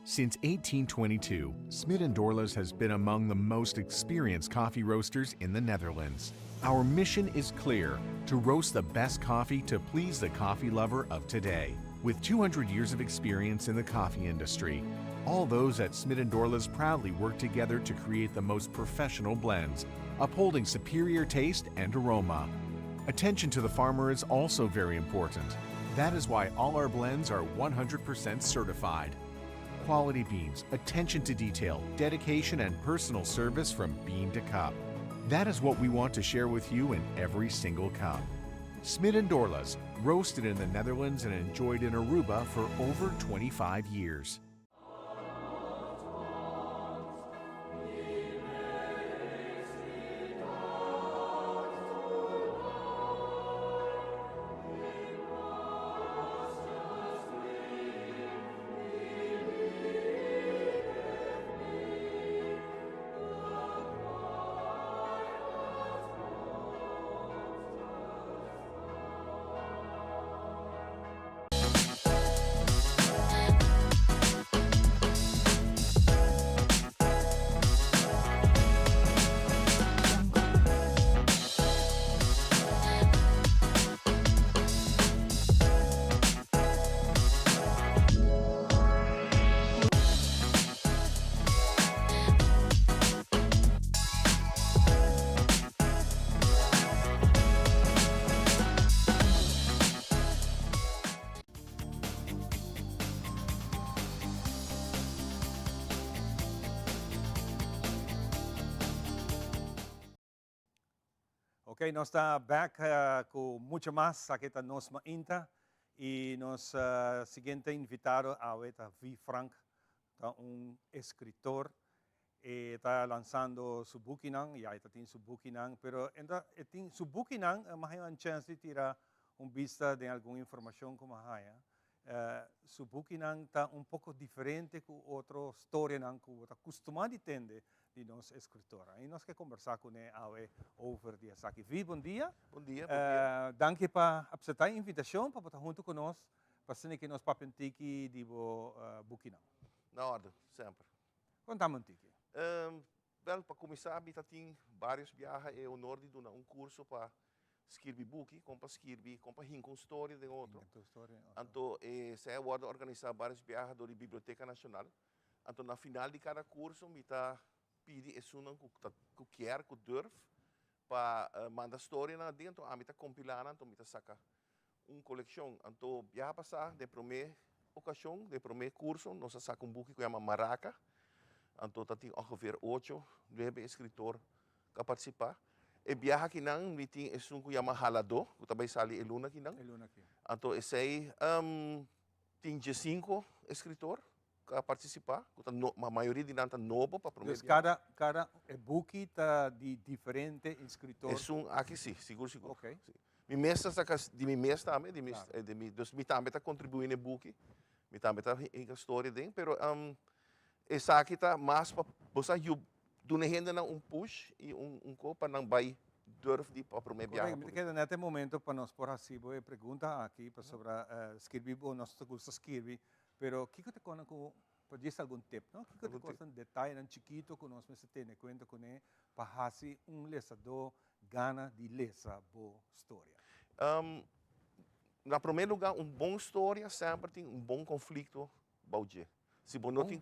Since 1822, Smit & Dorlas has been among the most experienced coffee roasters in the Netherlands. Our mission is clear: to roast the best coffee to please the coffee lover of today. With 200 years of experience in the coffee industry, all those at Smit & Dorlas proudly work together to create the most professional blends, upholding superior taste and aroma. Attention to the farmer is also very important. That is why all our blends are 100% certified. Quality beans, attention to detail, dedication, and personal service from bean to cup. That is what we want to share with you in every single cup. Smit & Dorlas, roasted in the Netherlands and enjoyed in Aruba for over 25 years. Ok, nós estamos back com muito mais aqui na nossa mainta e nosso seguinte invitado é Vi Frank, escritor e está lançando seu bookinang, e aí tem seu bookinang, pero tem seu bookinang, mas uma chance de tirar vista de alguma informação como haya. Seu bookinang está pouco diferente com outra história que está acostumado a entender de nossa escritora. E nós queremos conversar com ele over essa aqui. Vi, bom dia. Bom dia. Danke para aceitar a invitação para estar junto conosco, para que nós papentiki de bookinang. Na ordem, sempre. Contamos um tiki. Para começar, a tem vários viagens e o norte de curso para escrever book, para escrever, para rir história de outro. Então, se eu vou organizar vários viagens da Biblioteca Nacional. Então, na final de cada curso, me está pedindo que quer, que durf, para mandar história lá dentro, a me está compilando, então me está sacar uma coleção. Então, viaja passar, de primeira ocasião, de primeiro curso, nós saca book que chama Maraca. Então, tem ongeveer 8, 9 escritores que participar. E viaja aqui não, me tem um que chama Halado, que também sali Eluna aqui não. Então, esse aí tem 5 escritores que participar, a maioria de nós é novo para primeiro. Então, cada book está de diferente escritor. Aqui sim, seguro. Okay. Mi mestre de mi mestre também, dus mi também está contribuindo no book, mi também está em história dele, pero essa aqui está mais para você doen ainda push e copa não vai durf de para primeiro viagem. Me queda neste momento para nós por assim, vou perguntar aqui para sobre escrever o nosso curso escrever, pero que te conta com pode ser algum tip, não? Que te conta detalhe chiquito que nós se tem conta com ele para fazer lesador gana de ler boa história. Na primeiro lugar, bom história sempre tem bom conflito, balde. Se você não tem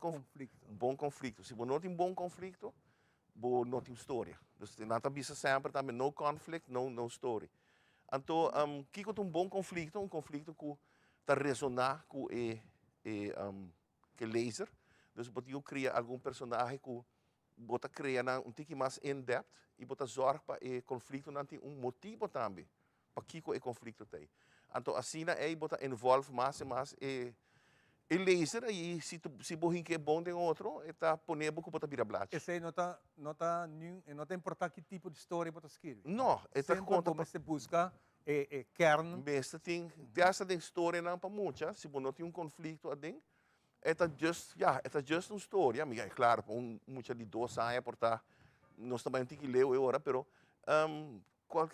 bom conflito, se você não tem bom conflito, você não tem história. Então, nada bisa sempre também no conflito, no história. Então, que é bom conflito, conflito que está resonar com que lezer. Então, você cria algum personagem que você cria tique mais in-depth e você zorga para o conflito não tem motivo também para que o conflito tem. Então, assim você envolve mais e mais E laser, aí, se bohin que é bom tem outro, está ponendo que pode virar blate. Esse aí não está importar que tipo de história você escreve. Não, está conta para você buscar kern. Besta tem essa de história não para muita, se não tem conflito adem, está just uma história, amiga, é claro, muita de 2 anos portar, nós também tem que ler agora, pero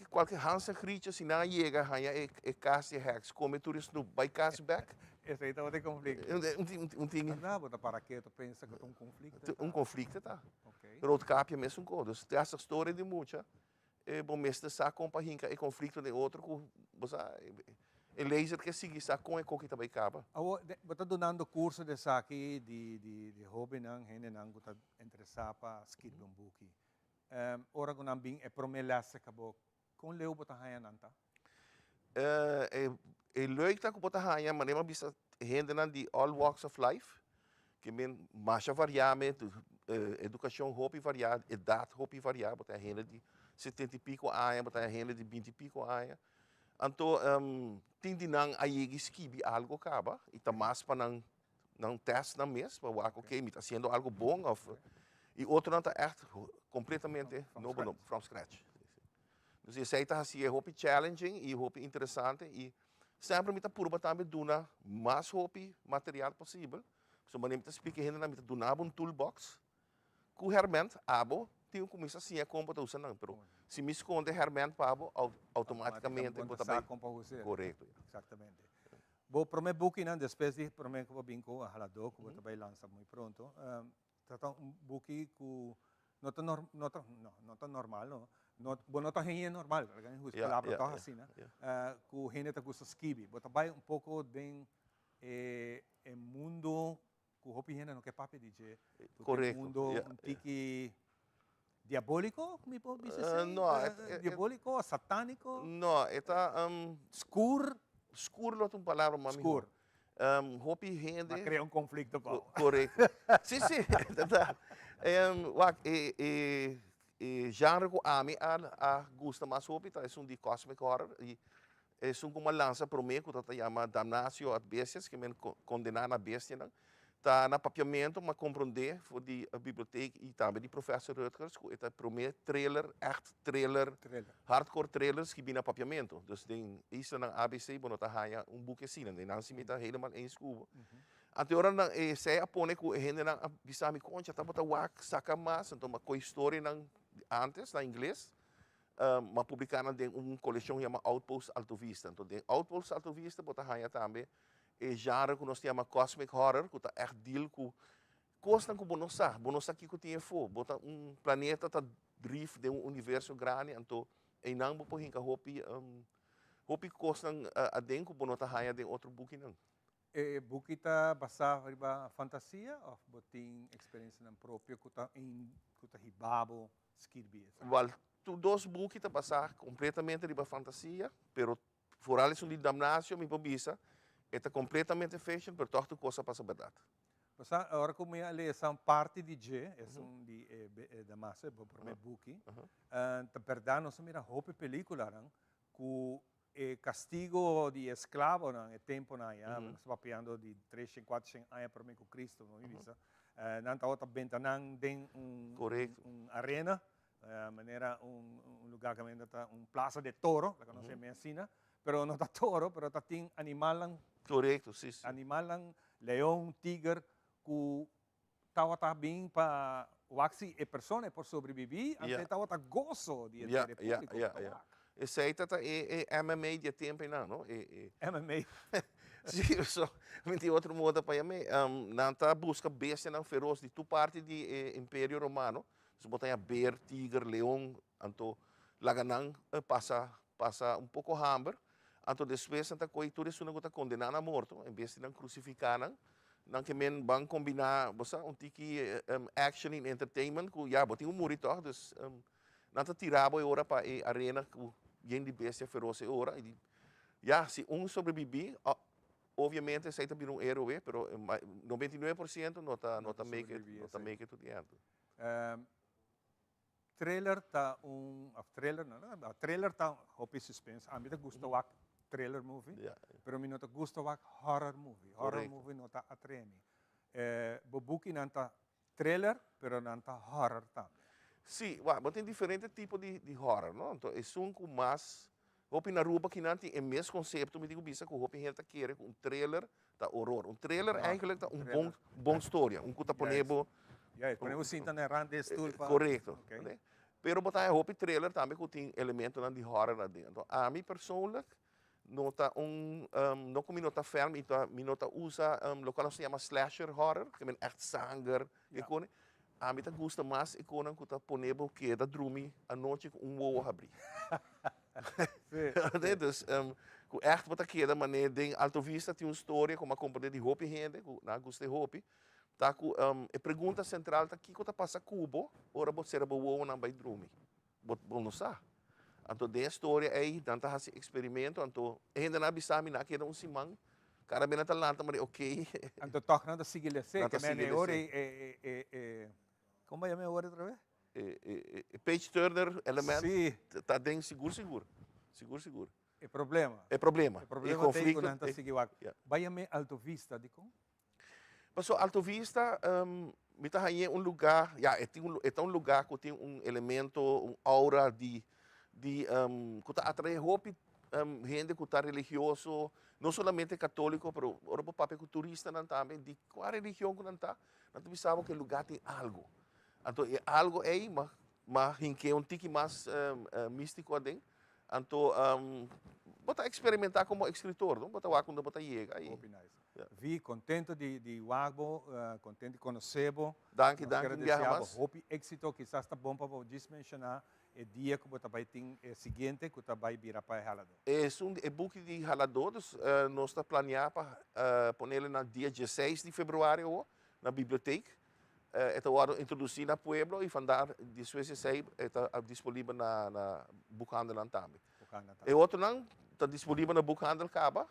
qualquer Hansa Creature, se não chega, é casa hacks, como turista no by casa back. Esse aí estava de conflito. Não, bota para que tu pensa que tem conflito? Conflito, tá. Pero outro capia mesmo coisa. Tem essa história de muita, bom mestre sa com para hinca e conflito de outro com, você, laser que sigue sa com que também acaba. Bota donando curso de aqui de hobby nang hene nang bota interessar para escrever book. Ora com ambing é promelasse acabou. Com leu bota haya nanta. É leuk dat ik haya, maar neem bisa henden die all walks of life, que men masha variame, educação hobby variada, idade hobby variada, bota henden die 70 e pico anos, bota henden die 20 e pico anos. Então, tindinang ayegi skibi algo acaba, e tá mais para não teste na mês, para o ok, me tá sendo algo bom, e outro não tá echt completamente novo, from scratch. Dus je zei dat je hoop challenging, je hoop interessante e sempre me tá purba também duna mais hoop material possível. So manem tá explica ainda na me tá duna um toolbox. Com herment abo tem começa assim a compra usa não, pero se me esconde herment para abo automaticamente bota bem. Correto. Exatamente. Bo prome booking nan depois de prome ko binko halado ko bota bem lança muito pronto. Trata booking ku não tá normal, não. Não está gente normal, porque a palavra está assim, né? Que gente está gosta skibi, mas também pouco de mundo que o gente não quer papo de dizer. Correto. Mundo tiki diabólico, me pode dizer? Não, diabólico, satânico. Não, está escuro. Escuro é uma palavra mais. Escuro. Hopi gente. Vai criar conflito, Paulo. Correto. Sim. Genre que a gusta mais hopi, tá? É de cosmic horror e é como uma lança para mim que tá chama damnatio ad bestias, que men condenar na bestia, não? Tá na papiamento, mas compreender foi de biblioteca e também de professor Rutgers, que é para mim echt trailer, hardcore trailers que vêm na papiamento. Dus tem isso na ABC, bom tá haya book assim, né? Não se meta helemaal em escudo. Até agora não sei a pone que a gente não bisa me concha, tá bota wak saca mais, então uma coisa história não antes na inglês, mas publicaram de coleção chamada Outpost Alto Vista. Então de Outpost Alto Vista bota haya também genre que nós chama Cosmic Horror, que tá echt deal com coisa que bonosa aqui que tinha fo, bota planeta tá drift de universo grande, então e não vou hinka hopi coisa a dentro bonota haya de outro book não. Book está basado em fantasia ou botin experiência na própria que tá hibabo skirbi? Well, tu dois books tá basado completamente em fantasia, pero fora isso de damnatio me pobisa, está completamente fashion, pero toda coisa passa verdade. Mas agora como eu li essa parte de G, é da massa, por meu book, tá verdade nós mira hope película, que castigo de esclavo no tempo na nós papiando de 300 400 anos para mim com Cristo não visa não tá outra bentanang tem arena maneira lugar que ainda tá plaza de toro que não se me ensina pero não tá toro pero tá tem animal lang correto sim animal lang leão tigre que tá bem para o axi e persona por sobreviver até tá gozo de público. Esse aí é MMA de tempo não? MMA. Sim, só de outro modo para mim, não tá busca bestia não feroz de tu parte de Império Romano, se botar a bear, tigre, leão, então laganang passa pouco hambre, então depois anta coitura isso não tá condenado a morto, em vez de não crucificar não que men bang combinar, você tiki action in entertainment, que já botinho morito, dus não tá tirado agora para a arena de bestia feroz agora e já se sobreviver obviamente sai também herói, pero 99% não tá make it to the end. Trailer tá trailer tá hopi suspense. A mim tá gusto trailer movie. Yeah. Pero mi nota gusto wak horror movie. Horror Correct. movie nota atremi. Bubuki nanta trailer, pero nanta horror também. Sim, mas tem diferente tipo de horror, não? Então, é um com mais... Hopi na Aruba que não tem o mesmo conceito, me digo bisa que o Hopi gente quer um trailer da horror. Um trailer eigenlijk tá bom história, que tá ponebo... Ponemos cinta na rand de stoel. Correto. Okay. Né? Pero botar Hopi trailer também que tem elemento de horror lá dentro. A mim persoonlijk nota não como nota ferm, mi nota usa local se chama slasher horror, que é echt zanger, icone. A mim tá gosta mais icone que tá ponebo que da drumi a noite com wow abrir. Nee, dus echt wat ik da maneira de Alto Vista tem uma história com uma companhia de Hopi gente, na Guste Hopi. Tá com a pergunta central tá que tá passa Cubo, ora bot ser bo na by drumi. Bot não sa. Então de história aí, tanta esse experimento, então ainda na bisami na que era simang, cara bem na talanta, mas ok. Então toca nada seguir se, que me ore como é me ore outra vez? Page Turner element, sim. Tá dentro seguro. É problema. É problema. É conflito. Vai me Alto Vista, dico? Mas Alto Vista, me tá aí um lugar, é um lugar que tem um elemento, aura que tá atrai Hopi, gente que tá religioso, não somente católico, mas ora o papel que turista não também, de qual religião que não tá, não pensava que o lugar tem algo. Então, é algo aí, mas que é um tique mais místico dentro. Então, bota experimentar como escritor, não? Bota quando bota chega aí. Vi contento de Wagbo, contento de conhecê-lo. Danke, Hope éxito, quizás está bom para você mencionar o dia que você vai ter o seguinte, que você vai vir para Halado. É book de Halado, nós estamos planeando para pôr ele no dia 16 de fevereiro na biblioteca. Está introduzido no pueblo e vandaar de Suécia está disponível na boekhandel também. E outro não está disponível na boekhandel Caba,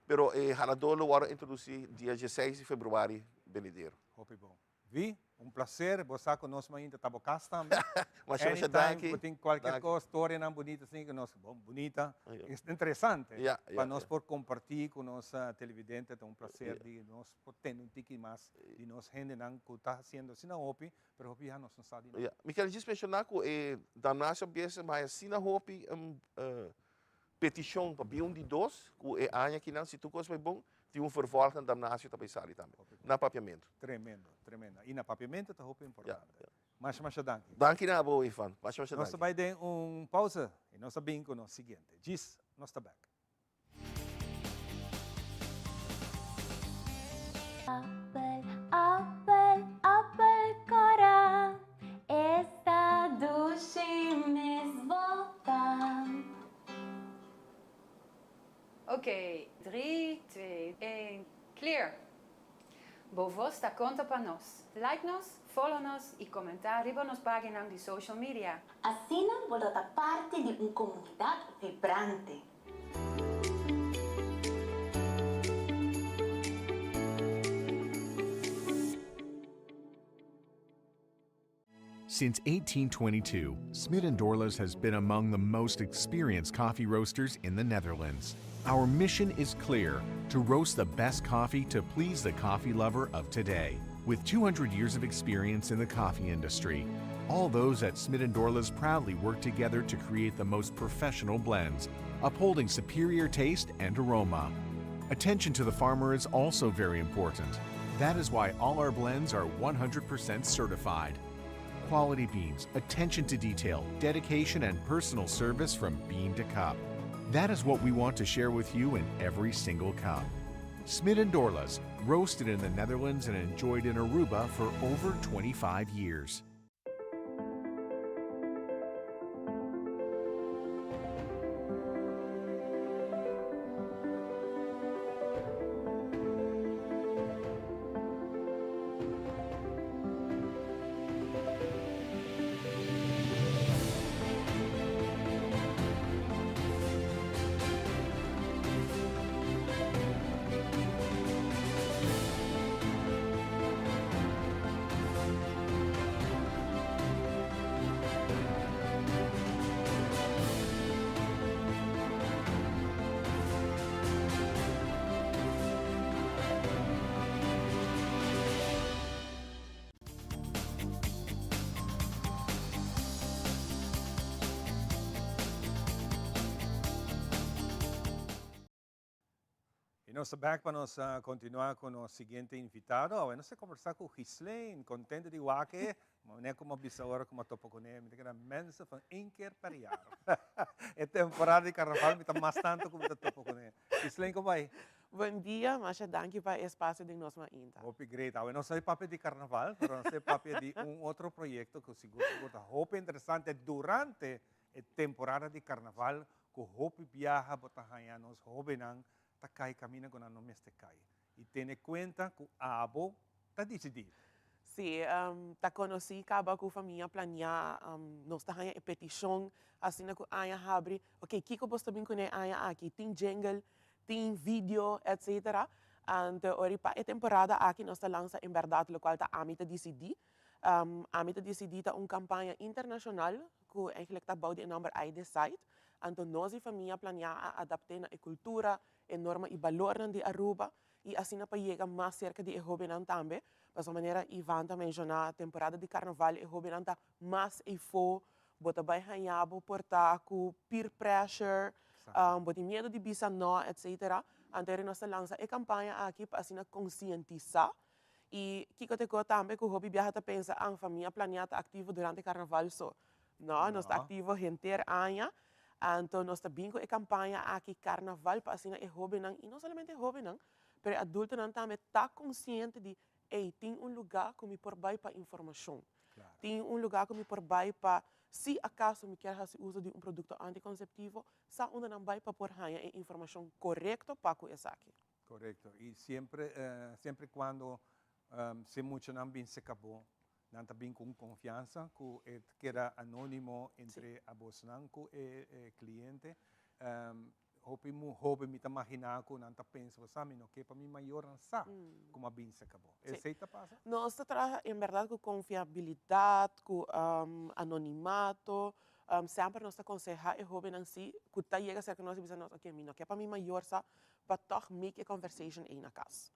pero Halado lo vai introduzir dia 16 de fevereiro, Benedero. Hope bom. Vi, prazer, você conosco ainda está bocas também. Mas anytime, tem qualquer coisa, história não bonita assim, que nós bonita, é interessante para nós por compartilhar com nossa televidente, é prazer de nós por ter tique mais de nós gente não que está fazendo assim na Hopi, pero Hopi já não sabe nada. Me quero mencionar que da nossa peça, mas assim na Hopi petição para bem de dois, que é ano que não se tu coisa bom. Tem vervolging damnatie também sali também. Na papiamento. Tremendo. E na papiamento está muito importante. Mas danke. Danke na boa, Ivan. Mas nós vai dar pausa e nós sabemos com o seguinte. Diz, nós está back. Apple, cora. Esta duche mes volta. Ok, 3, 2, 1, clear. Vos da conta para nós. Like-nos, follow-nos e comentar riba nas páginas de social media. Assim vou dar parte de uma comunidade vibrante. Since 1822, Smit & Dorlas has been among the most experienced coffee roasters in the Netherlands. Our mission is clear: to roast the best coffee to please the coffee lover of today. With 200 years of experience in the coffee industry, all those at Smit & Dorlas proudly work together to create the most professional blends, upholding superior taste and aroma. Attention to the farmer is also very important. That is why all our blends are 100% certified. Quality beans, attention to detail, dedication, and personal service from bean to cup. That is what we want to share with you in every single cup. Smit & Dorlas, roasted in the Netherlands and enjoyed in Aruba for over 25 years. nós back para nós continuar com o seguinte invitado. Nós conversar com o Ghislaine, contente de wake, mas como bisa hora como topo com ele, que era mensa van één keer per jaar. É temporada de carnaval, me tá mais tanto como topo com ele. Ghislaine, como vai? Bom dia, mas danke para o espaço de nós ainda. Hope great. Não sei papel de carnaval, mas não sei papel de outro projeto que seguro está hope interessante durante a temporada de carnaval, que hope viaja para os jovens tá cai camina com a nome este cai. E tem conta que a abo tá decidido. Sim, tá conheci acaba com a família planear, nós tá ganhando petição, assim que a abre, ok, que eu posso bem com a aqui, tem jingle, tem vídeo, etc. Então, para a temporada aqui nós tá lança em verdade o qual tá a mita decidir. A mita decidir tá uma campanha internacional que eigenlijk tá bouwd in number ID site. Então, nós e família planear adaptar a cultura, a norma e valor de Aruba e assim para chegar mais cerca de jovens também. De essa maneira, Ivan também mencionou a temporada de carnaval e jovens tá mais efo, bota bem hanhabo, portar com peer pressure, bota medo de bisa não, etc. Então, nós lança a campanha aqui para assim conscientizar. E que eu te conto também que o hobby viaja a pensar a família planeada ativo durante o carnaval só. Não, nós está ativo inteiro ano. Então, nós também com a campanha aqui carnaval para assim jovem e não somente jovem, mas adulto também está consciente de tem lugar que me porbai para informação. Claro. Tem lugar que me porbai para se acaso me quer fazer uso de produto anticonceptivo, sa onde não vai para por a informação correta para o aqui. Correto. E sempre quando se muito não bem se acabou, não também com confiança que era anônimo entre a Bosnanco e o cliente. Houve me imaginar que não pensa, sabe, não que para mim maior não sabe como a bem se acabou. Essa passa? Nós trabalhamos em verdade com confiabilidade, com anonimato. Sempre nós aconselhamos a jovem assim, que está chegando cerca de nós e dizemos, ok, não que para mim maior sabe, para toch make a conversation em na casa.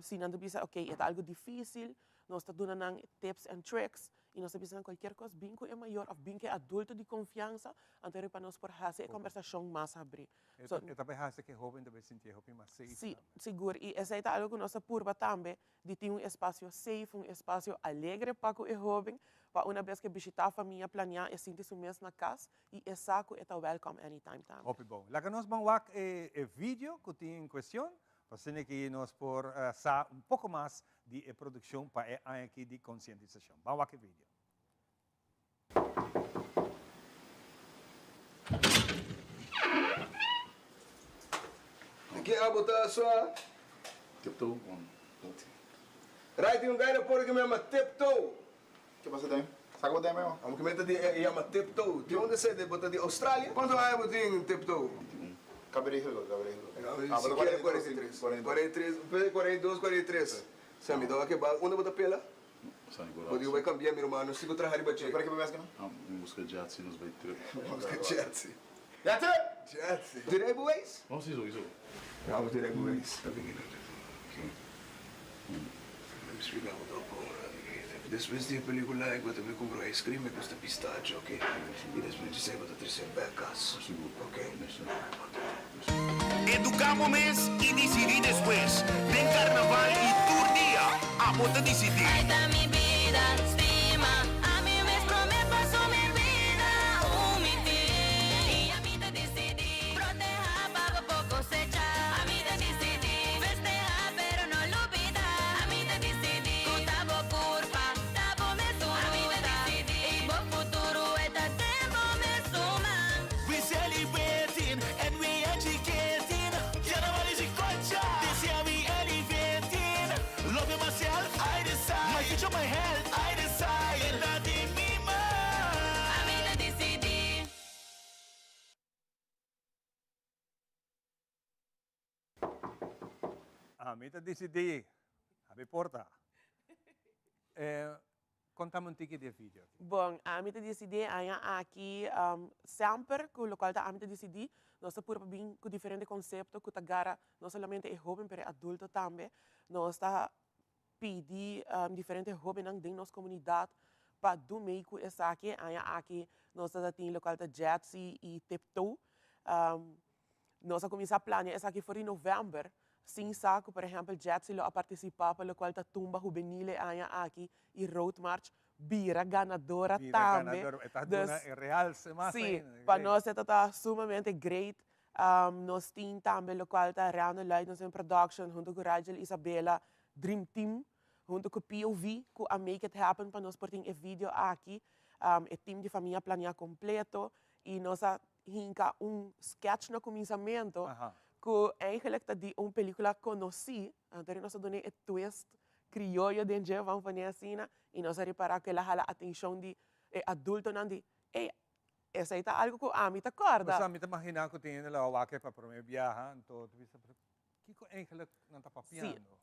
Se não diz, ok, é algo difícil, nós estamos dando tips and tricks, e nós estamos dizendo qualquer coisa, bem que é maior, ou bem que é adulto de confiança, então para nós poder fazer a conversação mais abrir. Eu também acho que jovem deve sentir mais safe. Sim, seguro. E essa é algo que nós apurba também, de ter espaço safe, espaço alegre para o jovem, para uma vez que visitar a família, planear e sentir o mesmo na casa, e essa é welcome anytime também. Hope bom. Lá que nós vamos ver o vídeo que tem em questão, para que nós por saber pouco mais de produção para aqui de conscientização. Vamos ver o vídeo. Aqui é a botar só. Tiptoe. Right, tem guy na porra que me chama Tiptoe. Que passa daí? Sabe o que é mesmo? A comenta de chama Tiptoe. De onde você é? Botar de Austrália? Quanto é o tem Tiptoe? Cabrejelo. Se quer 43. 42, 43. Sabe, então aqui onde bota pela? Porque vai cambiar, meu irmão. Não sigo trabalhar de para que vai mesmo? Música de Jatsi nos vai ter. Música de Jatsi. Jatsi. Direi boas? Vamos isso. Vamos direi boas. Después de película, eu também compro ice cream e custa pistache, ok? E depois de sempre eu terceiro becas. Ok? Educamos mês e decidir depois. Vem carnaval e tour dia. A bota decidir. Ai da minha vida, estima. A mim mês prometo assumir vida. Omitir. A vida decidir. Proteger para pouco cosechar. A vida decidir. Festejar, pero no olvidar. A vida decidir. Cutabo curva, tabo me suma. A vida decidir. E bom futuro é da tempo me suma. We celebrating and we educating. January is culture. This year we elevating. Loving myself, I decide. My future, my health, I decide. And that in me, man. A vida decidir. A meta decidir. Abre porta. Contame um ticket de vídeo. Bom, a meta decidir aqui sempre que o local da meta decidir, nós por bem com diferentes conceitos que agora não somente é jovem, mas é adulto também. Nós está pedir diferentes jovens dentro da nossa comunidade para do meio com essa aqui nós está tem local da Jatsi e Tiptoe. nós começamos a planear isso aqui for em novembro. Sim, saco, por exemplo, Jetsi a participar pelo qual a tumba juvenil aqui e Road March vira ganadora também. É real, sim, para nós está sumamente great. Nós temos também o qual está Reano Leidens in production, junto com Rachel Isabela, Dream Team, junto com POV, com a Make It Happen, para nós portar um vídeo aqui. O time de família planeia completo e nós hinca sketch no começamento. Que eigenlijk dat die película conheci, então nós damos um twist criollo dentro vamos fazer assim e nós reparar que ela hala atenção de adulto não de essa é algo que a mim te acorda. Mas a mim te imagina que tem ela o aqui para primeiro viajar, então tu viste que eigenlijk não está papiando.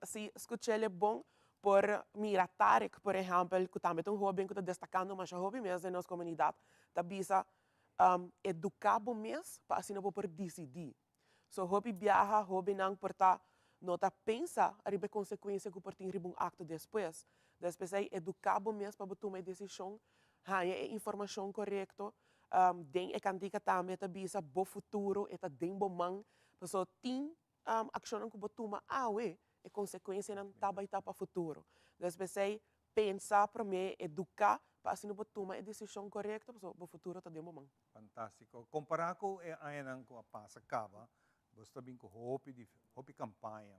Sim, escutei bom por mira Tarek, por exemplo, que também tem hobby que está destacando, mas o hobby mesmo da nossa comunidade, tá bisa educar bom mês para assim não por decidir. So hobby viaja, hobby não portar, não tá pensa a ribe consequência que por ter um acto depois. Depois aí educar bom mês para tomar decisão, ganhar informação correta, den e candica também tá bisa bo futuro, eta den bom man, so tem ação que bo toma e consequência não tá baita para futuro. Depois aí pensar para mim educar para assim não tomar a decisão correta, para o futuro está de momento. Fantástico. Comparar com a enang com a passa cava, você também com hopi campanha.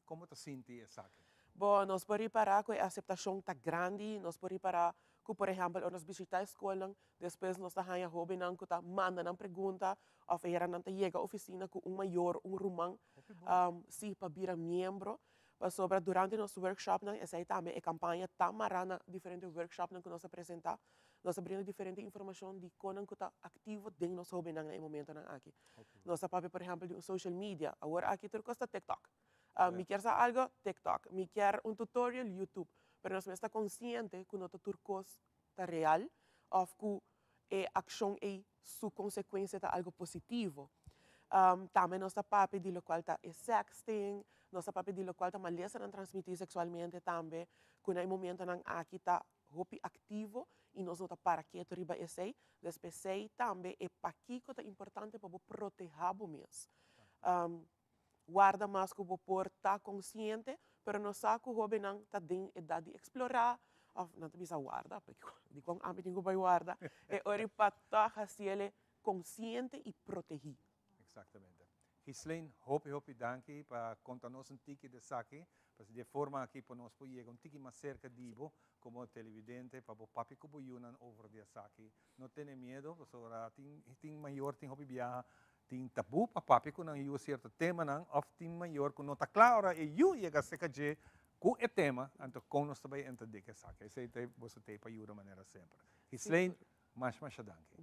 Como tu sente essa? Bom, nós podemos reparar que a aceitação está grande, nós podemos reparar que, por exemplo, nós visitamos a escola, depois nós estamos a hobby não que tá manda uma pergunta, ou era não tá chega à oficina com maior, rumang, se para virar membro. Sobre durante nosso workshop, essa aí também é campanha tamarana diferente workshop que nós apresentamos, nós abrimos diferente informação de como que está ativo dentro do nosso hobby no momento aqui. Nós sabemos, por exemplo, de social media, agora aqui terus TikTok. Me quer algo TikTok, me quer tutorial YouTube, mas nós estamos conscientes que nosso turcos está real, ou que a ação é sua consequência está algo positivo. Também nós sabemos de lo qual está sexting, nós sabemos de lo qual está maleza não transmitir sexualmente também, que no momento aqui está hopi ativo e nós não está para quieto riba esse, depois também é para que é importante para proteger o mês. Guarda mais que o por tá consciente, mas nós sabemos que o hobby não está em idade de explorar, ou não bisa guarda, porque de quando a gente vai guarda, é hora para estar ele consciente e proteger. Exatamente. Gislaine, hopi danke para contar-nos tiki de saque, para de forma aqui para nós poder chegar tiki mais cerca de você, como televidente, para o papi que boiunan over de saque. Não tenha medo, porque agora tem maior, tem hopi viaja, tem tabu para papi que não é certo tema, não, ou tem maior que não está claro, e eu chega seca de com o tema, então com nós também entender que saque. Isso aí você tem para ajudar de maneira sempre. Gislaine, mais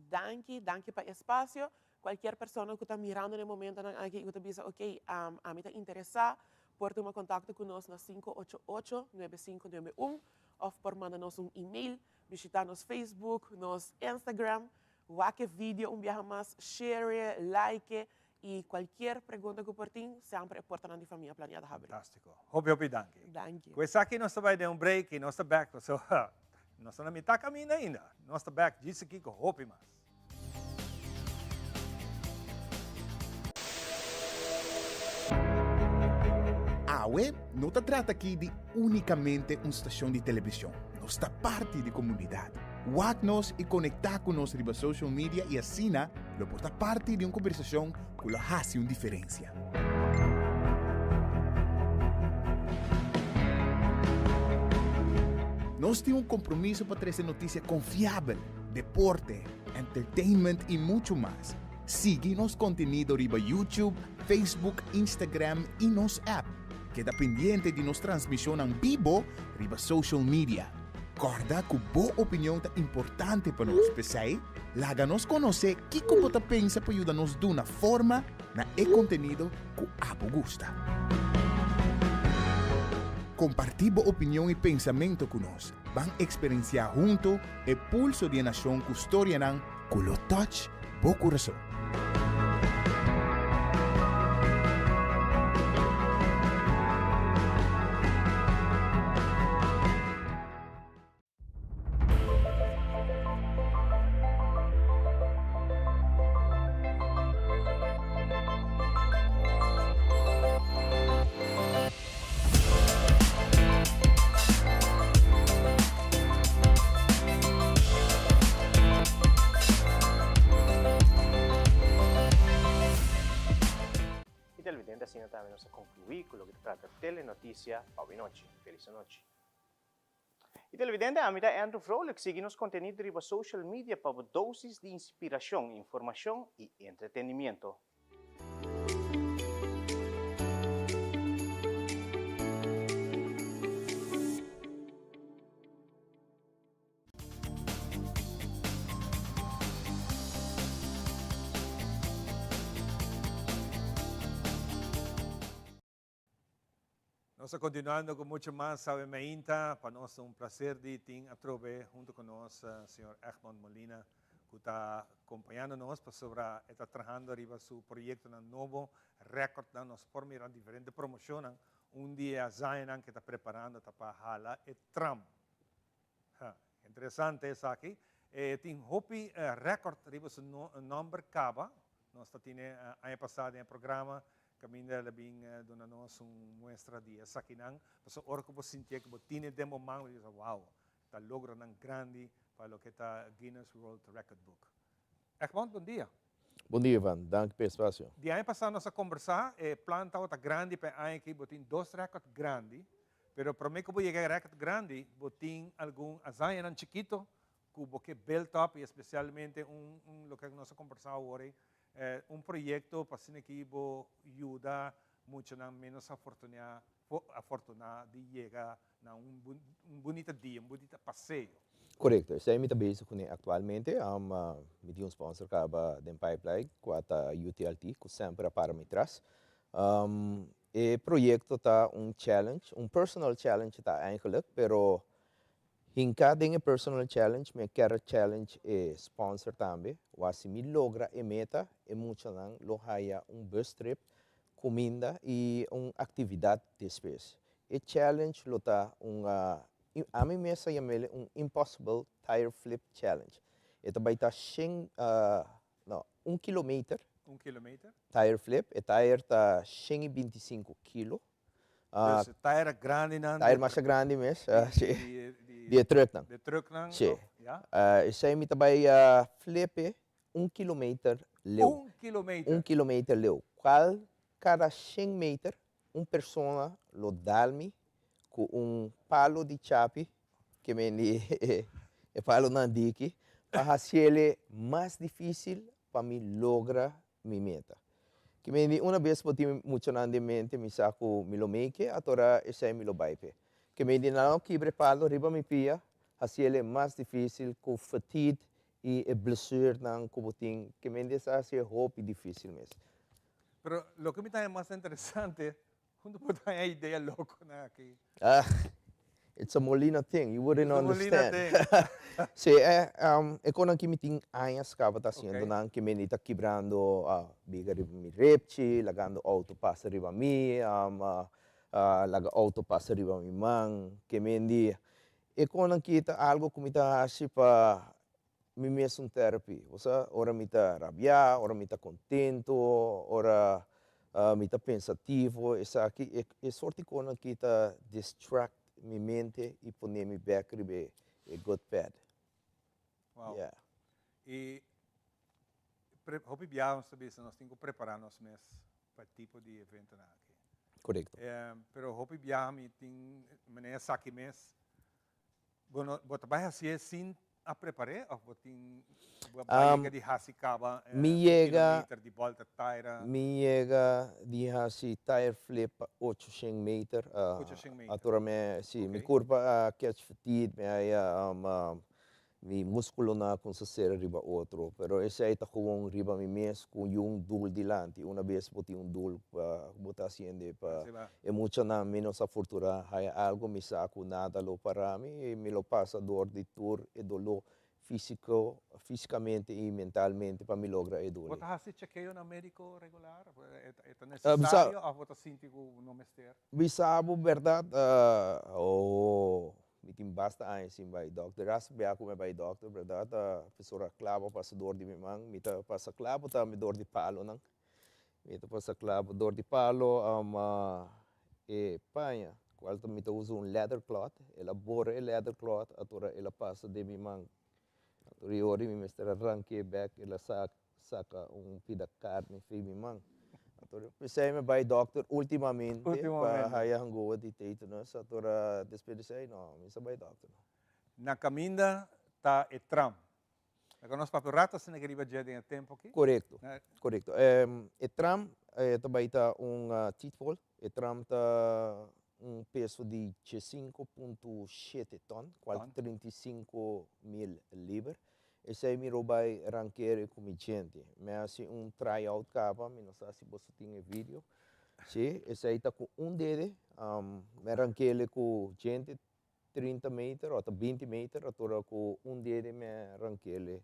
danke. Danke para o espaço. Qualquer pessoa que está mirando no momento aqui, que está dizendo, ok, a mim está interessado, pode tomar contato conosco na 588-9591 ou por mandar-nos e-mail, visitar nos Facebook, nos Instagram, qualquer vídeo, viaje mais, share, like e qualquer pergunta que por ti, sempre é importante a família planeada. Fantástico. Hopi, danke. Danke. Com isso aqui nós vamos dar break e nós estamos back. Nós estamos na metade caminho ainda. Nós estamos back. Diz aqui com hopi mais. A web não se trata aqui de unicamente uma estação de televisão. Nós está parte da comunidade. Wag-nos e conectar com nós nas social media e assim, lo porta parte de uma conversação que lo hace uma diferença. Nós temos um compromisso para trazer notícia confiável, deporte, entertainment e muito mais. Siga nosso conteúdo riba YouTube, Facebook, Instagram e nosso app. Queda pendiente de nossa transmissão em vivo riba social media. Recorda que boa opinião é importante para nós, pessoal. Laga-nos conhecer o que você pensa para ajudar-nos de uma forma na conteúdo que abo gusta. Compartir boa opinião e pensamento conosco. Vão experienciar junto o pulso de nação que história não, com o touch, bo coração. assim também nós concluir com o que trata telenotícia para noite. Feliz noite. E televidente, a minha é Andrew Froelich. Siga nos conteúdo riba social media para doses de inspiração, informação e entretenimento. Nós continuando com muito mais, sabe, Mainta, para nós é um prazer de ter a trove junto com nós, o senhor Egmont Molina, que está acompanhando nós para sobre, está trabalhando arriba seu projeto na novo recorde, nós formamos diferentes promoções, dia Zion que está preparando para hala e tram. Interessante isso aqui. Tem hopi recorde arriba seu número caba, nós está tendo ano passado em programa. Caminda labing doon ano muestra dia sa kinang paso or ko po sintiya ko tine demo mang wow ta logro ng grande para lo que ta Guinness World Record Book. Egmont, bom dia. Bom dia, Ivan. Dank pelo espaço. Di ano passado nós conversar planta ta grande pa ay que botin dos record grande, pero para mí ko po llegar record grande botin algum azayan ng chiquito kubo que built up e especialmente lo que nós conversar hoje projeto para que ajuda muito na menos afortunada de chegar a bonito dia, bonito passeio. Correto. Essa é a minha base atualmente. Me tem sponsor que é da Pipeline, que é UTLT, que sempre para me traz. O projeto está challenge, personal challenge está eigenlijk, pero em cada personal challenge, me quero challenge sponsor também. Se me logra a meta, muito não lohaya bus trip, comida e atividade despesa. E challenge lota a mim mesmo chama impossible tire flip challenge. Ito vai estar 1 kilometer. 1 kilometer. Tire flip, e tire está 125 kg. Tire grande não. Tire mais grande mesmo. De truck não. De truck não. Sim. Isso aí me vai flip 1 kilometer leu. 1 kilometer. 1 kilometer leu. Cada 100 meter, uma pessoa lo dalmi com palo de chapi, que me é palo nandiki, para fazer ele mais difícil para me lograr minha meta. Que me uma vez boti muito na mente, me saco me lo make, agora esse me lo baipe. Que me não quebre palo riba me pia, fazer ele mais difícil com fatigue e blessure não com botin, que me diz assim hope difícil mesmo. Pero lo que me está mais interessante, quando pode ter a ideia louca na aqui. It's a Molina thing. You wouldn't understand. Se quando que me tem anos que estava fazendo, não que me está quebrando, biga riba mi repchi, lagando auto passa riba mi, laga auto passa riba mi mang, que me di. Quando que está algo que me está assim para mi mesmo terapia. Você ora me está rabia, ora me está contento, ora me está pensativo. Essa aqui é sorte quando que está distract minha mente e pôr me back ribe a good pad. Wow. Yeah. E hope viajamos também, nós temos que preparar nos mês para tipo de evento na aqui. Correto. Pero hope viajamos tem maneira saque mês. Bueno, bota vai assim sem a preparar ou botin vai de Hasicaba kilometer de volta tire. Me chega de Hasi tire flip 800 meter. 800 meter. Atura me me curva catch fatigue, me músculo na com ser riba outro, pero esse aí tá com riba me mes com dul dilante, uma vez boti dul para botar haciendo para muito na menos a fortuna, hay algo me saco nada lo para mim, me lo passa dor de tour e dolor fisicamente e mentalmente para me lograr e dor. Você hasi chequeio na médico regular? É necessário ou você sente que não mester? Bisabo verdade, Mitim basta anos sim vai doctor. As bem como vai doctor, verdade? Professora clavo passa dor de mimang, mita passa clavo tá me dor de palo nang. Mita passa clavo dor de palo, panha. Qual tu mita usa leather cloth, ela bora leather cloth, atura ela passa de mimang. Atura ori mi mestre arranque back, ela saca pida carne fe mimang. Pensei me by doctor ultimamente para haya hangoa di tetanus atora después say no, misa by doctor. Na caminda tá e tram. Nós para rato se negriba dia de tempo aqui. Correcto. Correcto. E tram também tá titpol, e tram tá peso de 5.7 ton, qual 35.000 libras. Esse aí me roubai ranqueiro com gente. Me assim tryout capa, me não sei se você tem vídeo. Sim, esse aí tá com dedo, me ranqueiro com gente 30 metros ou 20 metros, agora com dedo me ranqueiro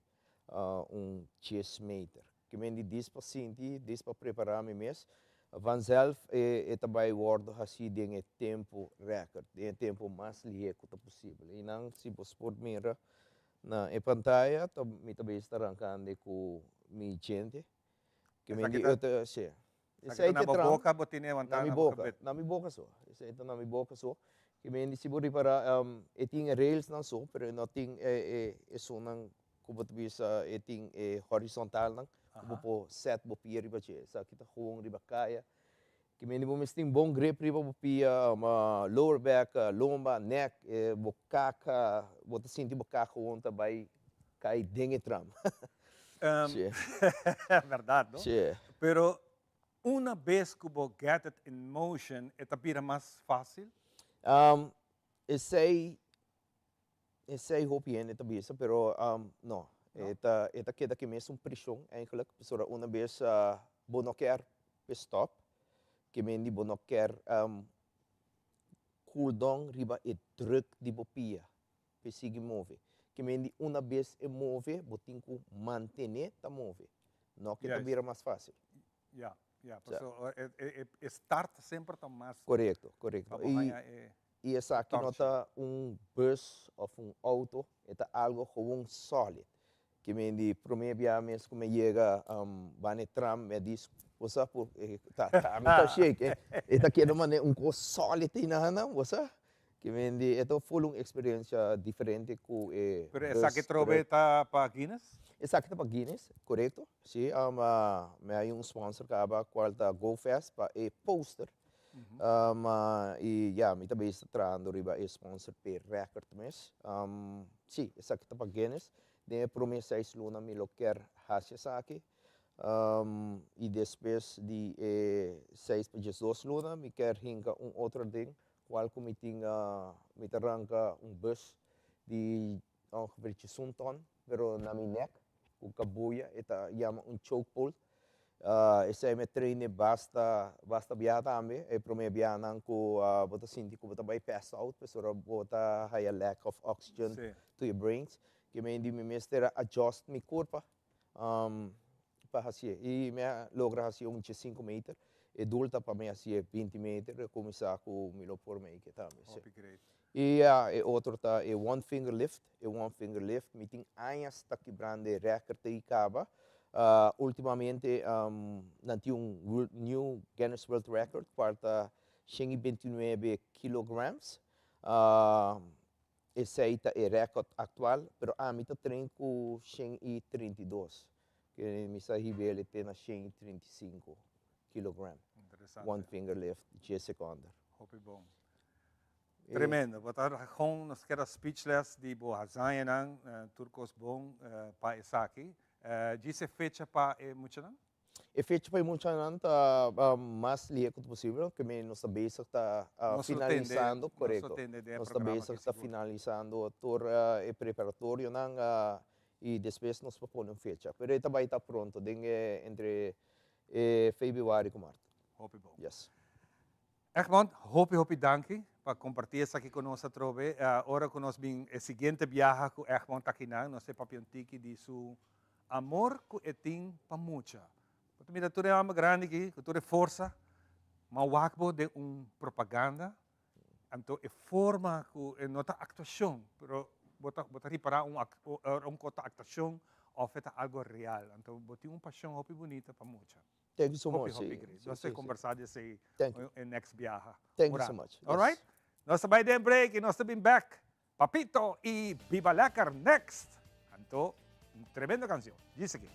10 metros. Que me diz para sentir, diz para preparar me mesmo. Vanzelf é também guarda assim de tempo recorde, de tempo mais ligeiro possível. E não se você pode mirar na pantalla, me também está arrancando com minha gente. Que me diz, sim. Esse aí na boca, botine na minha boca, na minha boca só. Esse aí na minha boca só. Que me diz se pode para, tem rails não só, mas não tem isso não, como tu diz, tem horizontal não. Como po set bo pia riba che, sa kita huang riba kaya. Que me diz tem bom grip riba bo pia, lower back, lomba, neck, bocaca, bota senti bocaca onta vai cai dengue tram. É verdade, não? Sim. Pero uma vez que você get it in motion, é tapira mais fácil? Esse hopi é tabisa, pero não. Esta queda que mesmo pressão, eigenlijk, pessoa uma vez não quer stop, que me não quer cool down riba e druk di bopia, para seguir mover. Que me uma vez e move, botin que manter ta move, não que vira mais fácil. Start sempre tá mais. Correto. E essa aqui nota bus ou auto, é algo gewoon sólido. Que me diz, primeiro dia mesmo que me chega, vai tram, me diz, você por, tá shake, é que não coisa sólida não, você? Que me diz, é foi uma experiência diferente com Pero essa que trove tá para Guinness? Essa aqui tá para Guinness, correto? Sim, me há sponsor que aba qual tá GoFest para poster. E me também está trazendo riba sponsor per record mes. Sim, essa aqui tá para Guinness. De primeiro 6 luna me lo quer hacia aqui. E depois de 6 para 2 luna me quer hinga outro ding, qual que me arranca bus de ongeveer 1 ton, pero na minha neck, com cabuia, eta chama choke pull. Esse aí me treine basta viajar também. E primeiro viajar não com bota sentir que bota vai pass out, pessoa bota high lack of oxygen to your brains. Que me indi me mestre adjust mi corpo para fazer e me logra fazer 5 metros e dulta para me fazer 20 metros e começar com milo por me que também. E outro tá one finger lift me tem anos tá quebrando recorde e cava. Ultimamente nanti new Guinness World Record quarta 129 kilograms. Esse aí é recorde atual, pero a mim treino com 132, que me saiu ele tem 135 kg. One finger lift, 10 segundos. Hope bom. Tremendo. Botar gewoon nos queda speechless di bohazayan ng turcos bom pa isaki. Dice fecha pa mucho nan? E fecha para muito não mais ligeiro possível, que me nossa base está finalizando, correto. Nossa base está finalizando todo o preparatório e depois nós propomos fecha. Mas ele vai estar pronto, entre fevereiro e março. Hope bom. Yes. Egmont, hope danke para compartir isso aqui conosco trove. Agora que nós bem o seguinte viagem com Egmont aqui nós é papiontiki de su amor que tem para mucha. Mira, tu é uma grande aqui, tu é força, mas o de propaganda, então é forma que nota actuação, pero botar para cota actuação oferta algo real, então botar paixão hopi bonita para mucha. Thank you so much. Nós vamos conversar desse next viaje. Thank you so much. All right? Nós vai dar break e nós estamos back. Papito e Viva Lecker next. Então, tremenda canção. Diz aqui.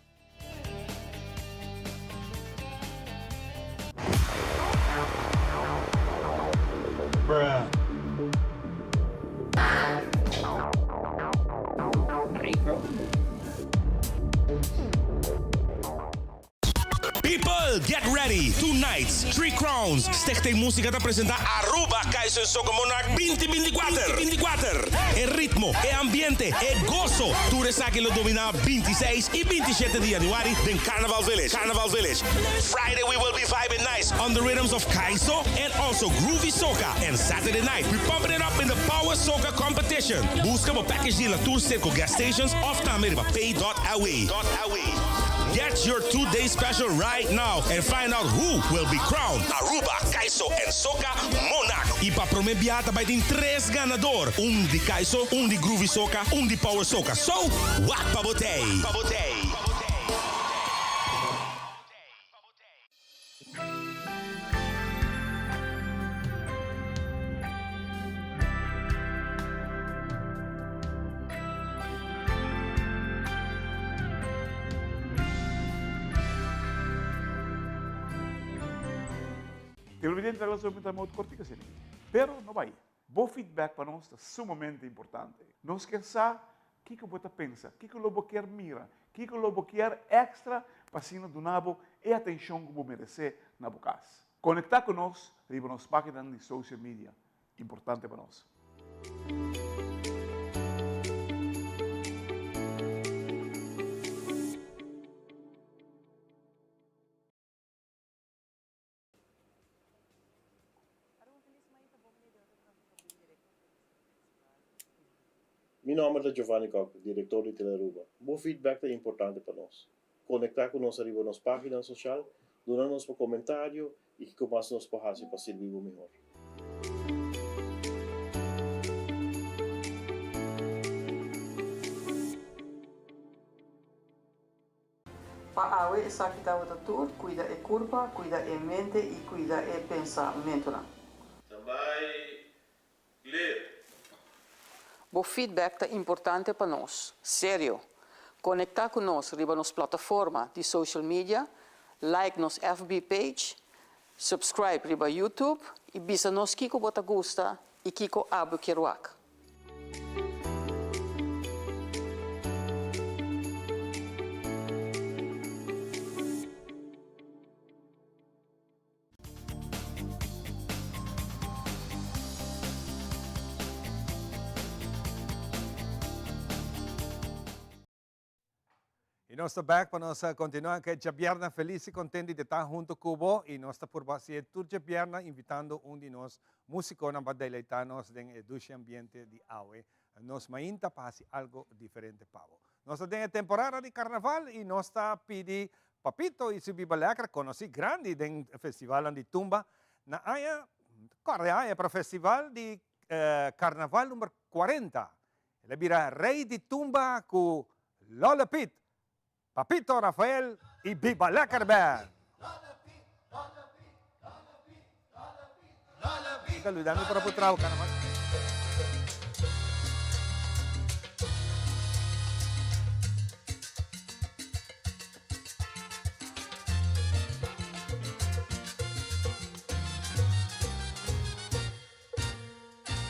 People, get ready. Tonight's Three Crowns. Stichting Música te presenta Aruba Kaizen Soccer Monarch 2024. El ritmo, el ambiente, el gozo. Tú eres aquí lo domina 26 y 27 de January in Carnival Village. Friday we will be vibing nice on the rhythms of Kaiso and also Groovy Soca. And Saturday night we pumping it up in the Power Soca competition. Busca op package die la Tour Circle gas stations of tameriba pay.awe. Get your 2-day special right now and find out who will be crowned Aruba, Kaiso and Soca Monarch. Y pa promebiata by din 3 ganador. Un di Kaiso, un di Groovy Soca, un di Power Soca. So, what pabotay? Tem evidente relacionamento muito cortico assim. Pero não vai. Bom feedback para nós é sumamente importante. Não esqueça o que você pensa, o que você quer mira, o que você quer extra para se donar e atenção que você merece na sua casa. Conectar com nós, riba nas páginas de social media. Importante para nós. Meu nome é Giovanni Coco, diretor de Teleruba. Bom feedback é importante para nós. Conectar com nós arriba nas páginas sociais, donar-nos um comentário e que mais nos pode fazer para servir melhor. Para awe essa que está tour, cuida e curva, cuida e mente e cuida e pensamento. Também ler. O feedback é importante para nós. Sério. Conectar com nós riba nas plataformas de social media, like nos FB page, subscribe riba YouTube e bisa nos kiko bota gusta e kiko abu kiruak. Nós estamos back para nós continuar que a Bierna feliz e contente de estar junto com o e nós estamos por base toda a Bierna invitando de nós músicos para deleitar-nos em esse ambiente de aue. Nós mainta para fazer algo diferente para o. Nós estamos em temporada de carnaval e nós estamos pedindo Papito e Subi Balacra, conheci grande do festival de Tumba, na área, corre para o festival de carnaval número 40. Ele vira rei de Tumba com Lola Pit. Papito, Rafael y Viva la Carmen. Saludando para putrao, carnaval.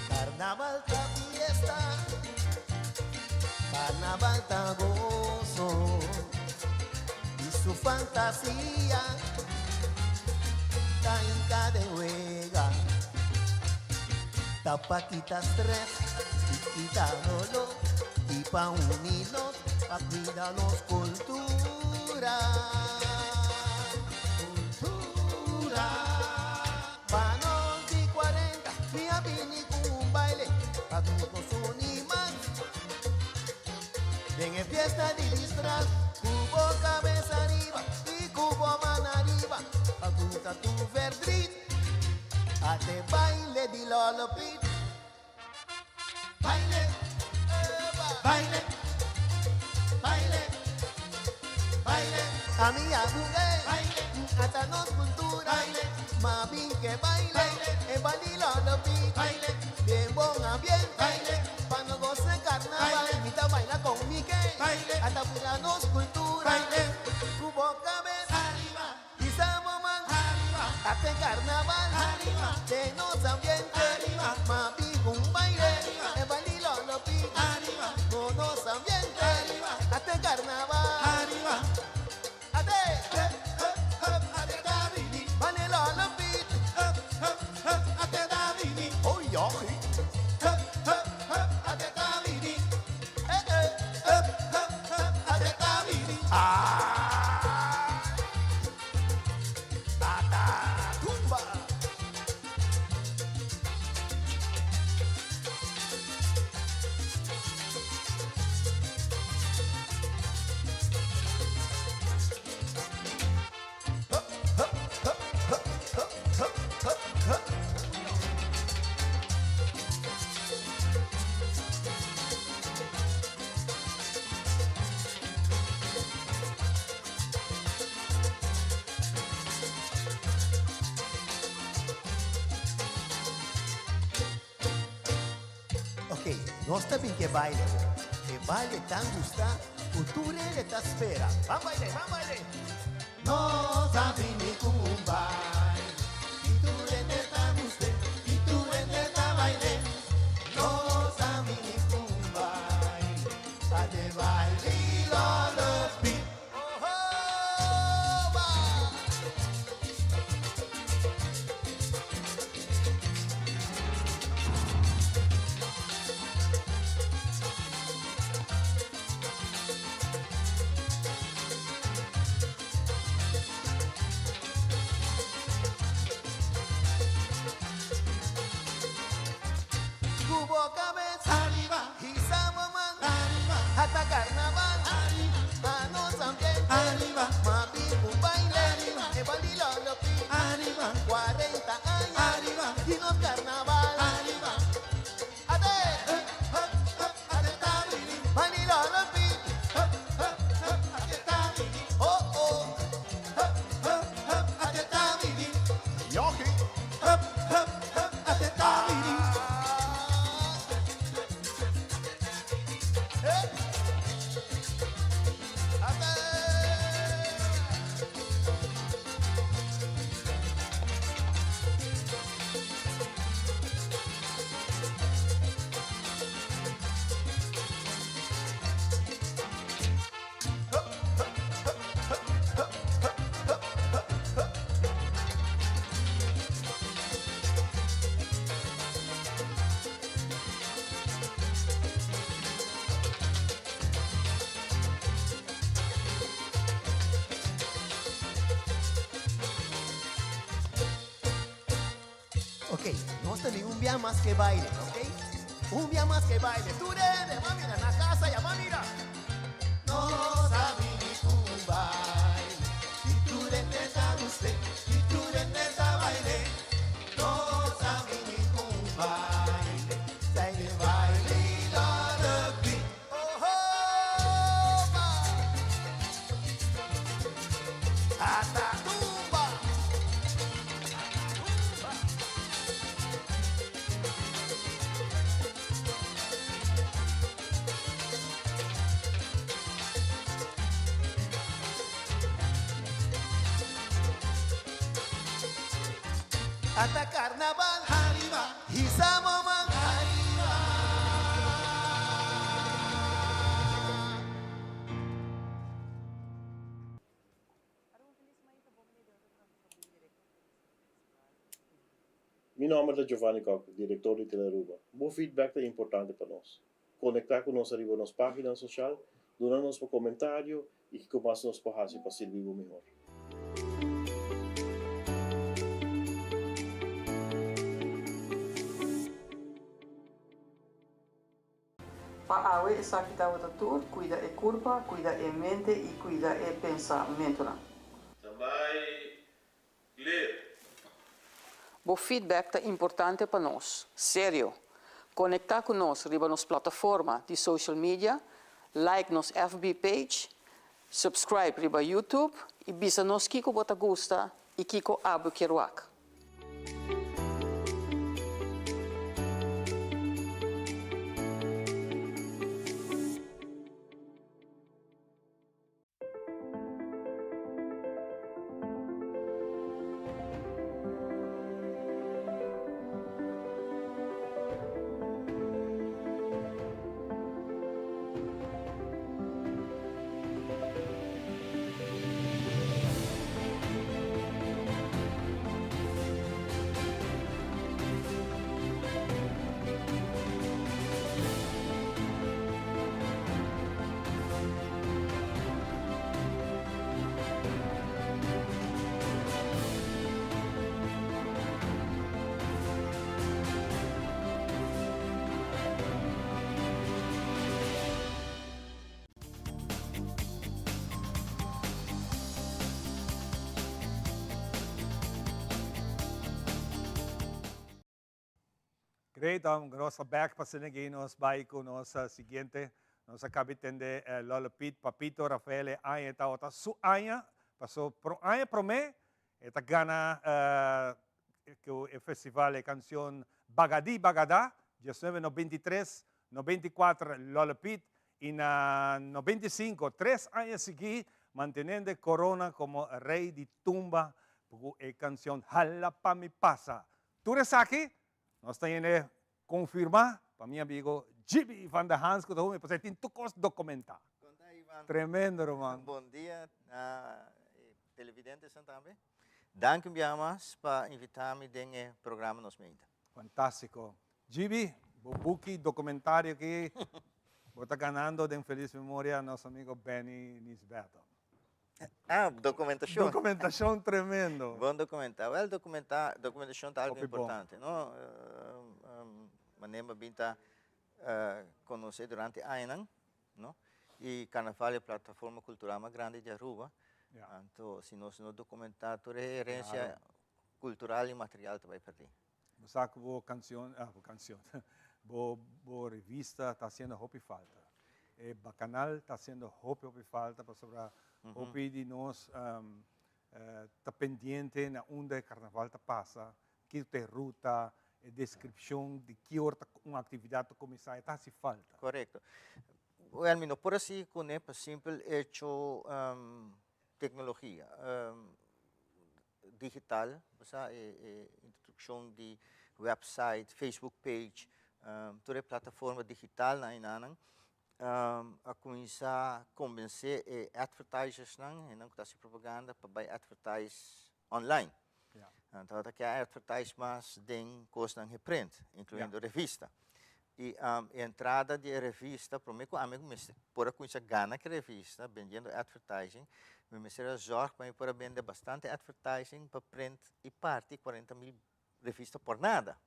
Carnaval ta fiesta, carnaval ta gozo. Su fantasía cainca de juega tapa quita estrés y quita dolor y pa unirnos pa cuidarnos cultura panos de 40 mía vini con un baile pa nos unir más en el fiesta de disfraz. Cubo cabeza arriba y cubo mano arriba, apunta tu verdrit, a te baile di Lola Pit. Baile, baile, baile, baile, a mi abugue, baile, hasta nos cultura, baile, mami que baile, baile Lola Pit, baile, bien buen ambiente, baile, pa' no goce carnaval, mitad baila con Mike, baile, hasta nos cultura, baile, cubo cabeza arriba, y saboman arriba, hasta carnaval arriba, de nos ambiente arriba, mami un baile, baile Lola Pit, arriba, no nos ambiente arriba, hasta carnaval arriba, hasta Nós também que baile. Que baile tan gusta, futuro ele te espera. Vamos baile, vamos baile. Nós abrimos com baile. Futuro ele te gusta, futuro ele te baile. Nós abrimos com baile. Tá de baile, lola, pi. Oh, oh, ba. Cubo cabeza arriba, Isamo man arriba, hasta carnaval arriba, ano también arriba, mapi un baile arriba, que balilo lo pi arriba, 40 años arriba, y los carnaval arriba, ade, ade tabili, balilo lo pi, ade tabili, oh oh, ade tabili, yoki, ade tabili. Ok, nós também más que baile, ok? Más que baile. Tú eres, va mira, na casa ya va mira. Nós abrimos um baile. E tu eres a você, e tu eres a baile. Nós abrimos um baile. Sai de baile, lola, pi. Oh, oh, ba. Hasta tumba. Hasta carnaval arriba, Isamo man arriba. Meu nome é Giovanni Coco, diretor de Teleruba. O feedback é importante para nós. Conectar com nós arriba nas páginas sociais, donar-nos por comentário e que mais nos pode fazer para servir o melhor. Para awe esa kita wata tur, cuida e curva, cuida e mente e cuida e pensamento. Também ler. O feedback é importante para nós, sério. Conectar com nós riba nos plataforma de social media, like nos FB page, subscribe riba YouTube e bisa nos kiko bota gusta e kiko abu kiruak. Great, nossa back pa sinigay nos bahay ko sa siguiente, nossa kapitan de Lolo Pete, Papito, Rafael, Aya, Tawata, su Aya, paso pro Aya prome, gana que o festival de canción Bagadi Bagada, 19 no 23 94, Lola Pete. Y na 95, 3 años seguidos, manteniendo Corona como rey de tumba, por canción Hala pa mi pasa. Tú eres aquí, nos tiene confirmar, para mi amigo Jimmy van der Hans, que me pasé en tu cos documentar. Tremendo, Roman. Bom dia, televidentes também. Dank u mas para invitar-me nesse programa nos meita. Fantástico. Jimmy, buki documentário que está ganando de feliz memória nosso amigo Benny Nisberto. Documentação. Documentação tremendo. Bom documentário. Well, documentação é algo importante, não? Manema binta conhecer durante anos, não? E Carnaval é a plataforma cultural mais grande de Aruba. Então, se nós não documentar toda a herência cultural e material, vai perder. Saco boa canção, boa revista está sendo hopi falta. Bacanal está sendo hopi falta para sobre hopi de nós está pendente na onde o carnaval está passa, que tem ruta, descrição de que hora uma atividade começar, está se falta. Correto. Well, no por assim com é simples hecho tecnologia digital, introdução de website, Facebook page, toda plataforma digital na inanang, a começar a convencer advertisers não, e não está se propaganda para buy advertise online. Então, que a advertise mais den coisa não print, incluindo revista. E a entrada de revista, para mim, por começar gana que revista, vendendo advertising, me será zorg para vender bastante advertising para print e parte 40,000 revistas por nada.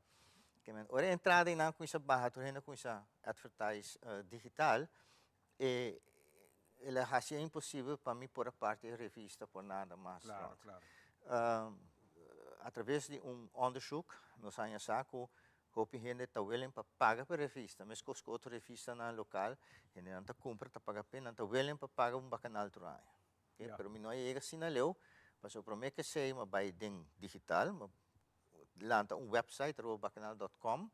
Ora a entrada e não com essa barra, tu ainda com essa advertise digital, e ela é impossível para mim por a parte de revista por nada mais. Claro, claro. Através de onderzoek, nós anos saco, hopi gente está willing para pagar para revista, mas com outra revista na local, gente não está compra, está paga pena, está willing para pagar bacanal turai. Pero mi não é assim na leu, mas eu prometo que sei, mas vai den digital, lanta website bacanal.com.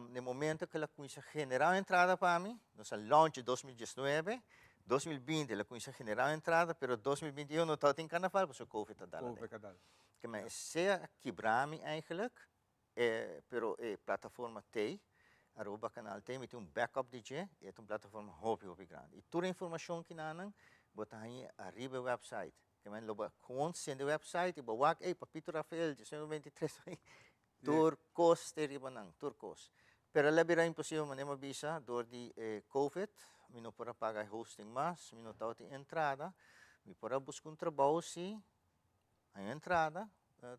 No momento que ela começa a generar entrada para mim, nós launch 2019, 2020 ela começa a generar entrada, pero 2021 não está em carnaval, porque o Covid está dando. Que mas se quebrar-me eigenlijk, pero plataforma tem, Aruba Canal tem backup DJ, é uma plataforma hopi grande. E toda a informação que nós botar aí arriba do website. Que man loba com sendo website e bawak Papito Rafael 1923 turcos teriba nang turcos. Pero labira impossível manema visa dor de Covid, mi não para pagar hosting mas, mi não tauti entrada, mi para buscar trabalho se a entrada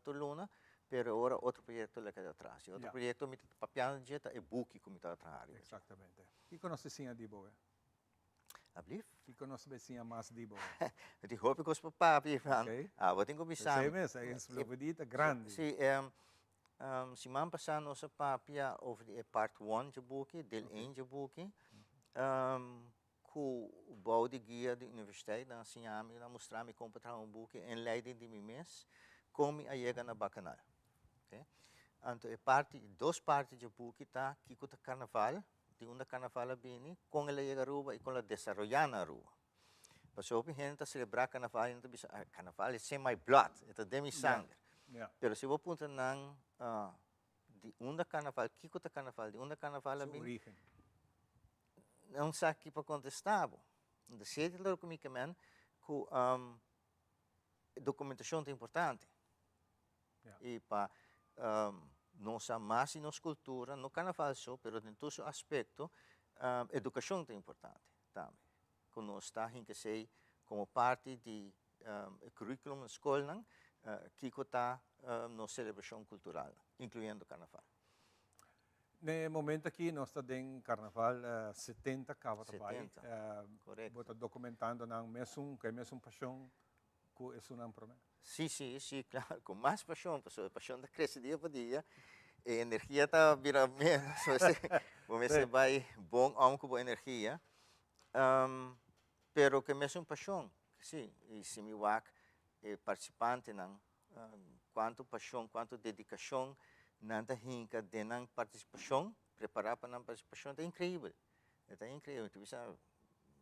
tuluna, pero ora outro projeto lá que atrás. Outro projeto mi papiano jeta e buki como está atrás. Exatamente. E conosce sim a Dibo? Ablief? E conosce besinha mais Dibo? Di hopi cos papi, vou ter que começar. Sei mesmo, é explodida grande. Sim, semana passada nossa papia over de part 1 de boek, deel 1 de boek, com o bouw de guia da universidade, na Sinhami, na mostrar me como para boek em leiding de mim mês, como a chega na Bacanal. Então, duas partes de boek tá que o carnaval, de onde carnaval bem, com ela chega Aruba e com ela desenvolver na Aruba. Passou a gente a celebrar carnaval, carnaval é sem my blood, é de mi sangue. Pero se vou apontar de onde carnaval, que o carnaval, de onde carnaval bem, não sabe que para contestar. De certo lado comigo também, que documentação é importante. E para nossa massa e nossa cultura, no carnaval só, pero em todo o aspecto, educação é importante também. Quando nós estamos que sei como parte de currículo na escola, que está na celebração cultural, incluindo o carnaval. No momento aqui, nós estamos em carnaval 70 cada trabalho. Correto. Você está documentando na mesma paixão que é uma promessa? Sim, claro, com mais paixão, a paixão da cresce dia por dia, a energia está virando menos, você vai bom com boa energia, pero que mesmo paixão, sim, e se me wak participante não, quanto paixão, quanto dedicação, nanta hinka denang participação preparar para a participação é incrível. É incrível. Tu bisa,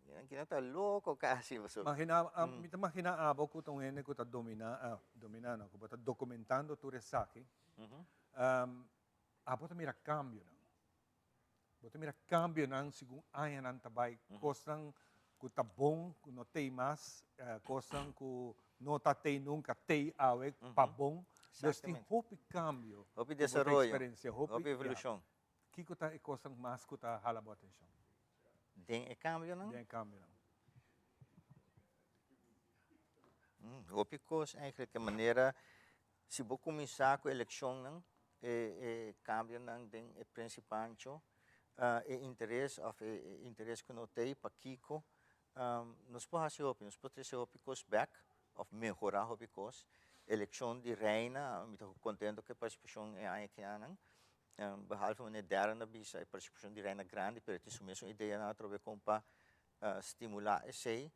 yan kita louco kasi. Mita makina abo ko tong ene ko ta dominano ko ta documentando tu resaki. Abo ta mira cambio na. Bota mira cambio nang sigung ayan ang tabay kosang ku tabong ku no tei mas kosang ku no tatei nunca tei awek pabong. Desti hopi cambio. Hopi desarrollo. Hopi evolução. Kiko ta kosang mas ku ta halabo atenção. Den é cambio não? Den cambio não. Hopi kos eigenlijk a maneira se vou começar com a eleição não cambio não den é principante interesse of interesse que notei para Kiko nos pode ser hopi kos back of melhorar hopi kos eleição de reina me estou contente que a participação é aí que não behalve uma ideia na bisa a participação de reina grande pero isso mesmo ideia na trove com para estimular esse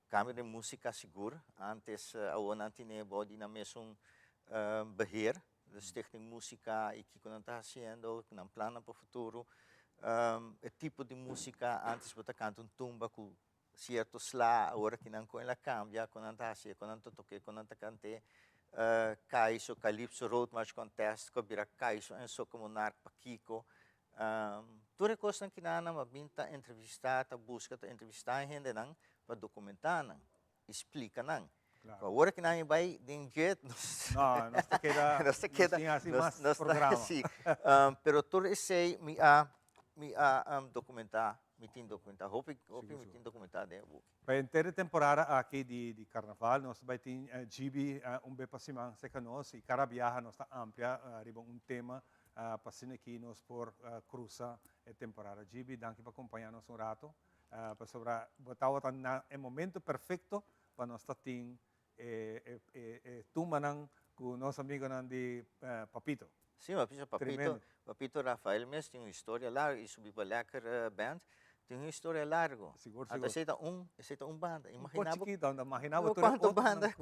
cambio de música seguro antes a ona tinha body na mesmo beheer de Stichting Música e que quando está fazendo com plano para o futuro o tipo de música antes você canta tumba com certo slá agora que não com ela cambia quando está assim quando toque quando está cante caiso calypso road march contest que vira caiso em só como nar para Kiko tudo coisa que nana mabinta entrevistar ta busca ta entrevistar gente não para documentar não explica não agora que não vai de jeito nós te queda mais programa sim pero tudo esse me documentar hope me tin documentar de para inteira temporada aqui de carnaval nós vai ter GB bem passimang se canos e cada viagem nós está amplia arriba tema para sine aqui nós por cruza a temporada GB danke para acompanhar-nos rato para sobra botar é momento perfeito para nós estar tumanang com nosso amigo de Papito. Sim, Papito Rafael mesmo tem uma história larga e subiu para Lekker Band. Tem uma história larga. Seguro. Aceita banda. Imaginava quanto banda.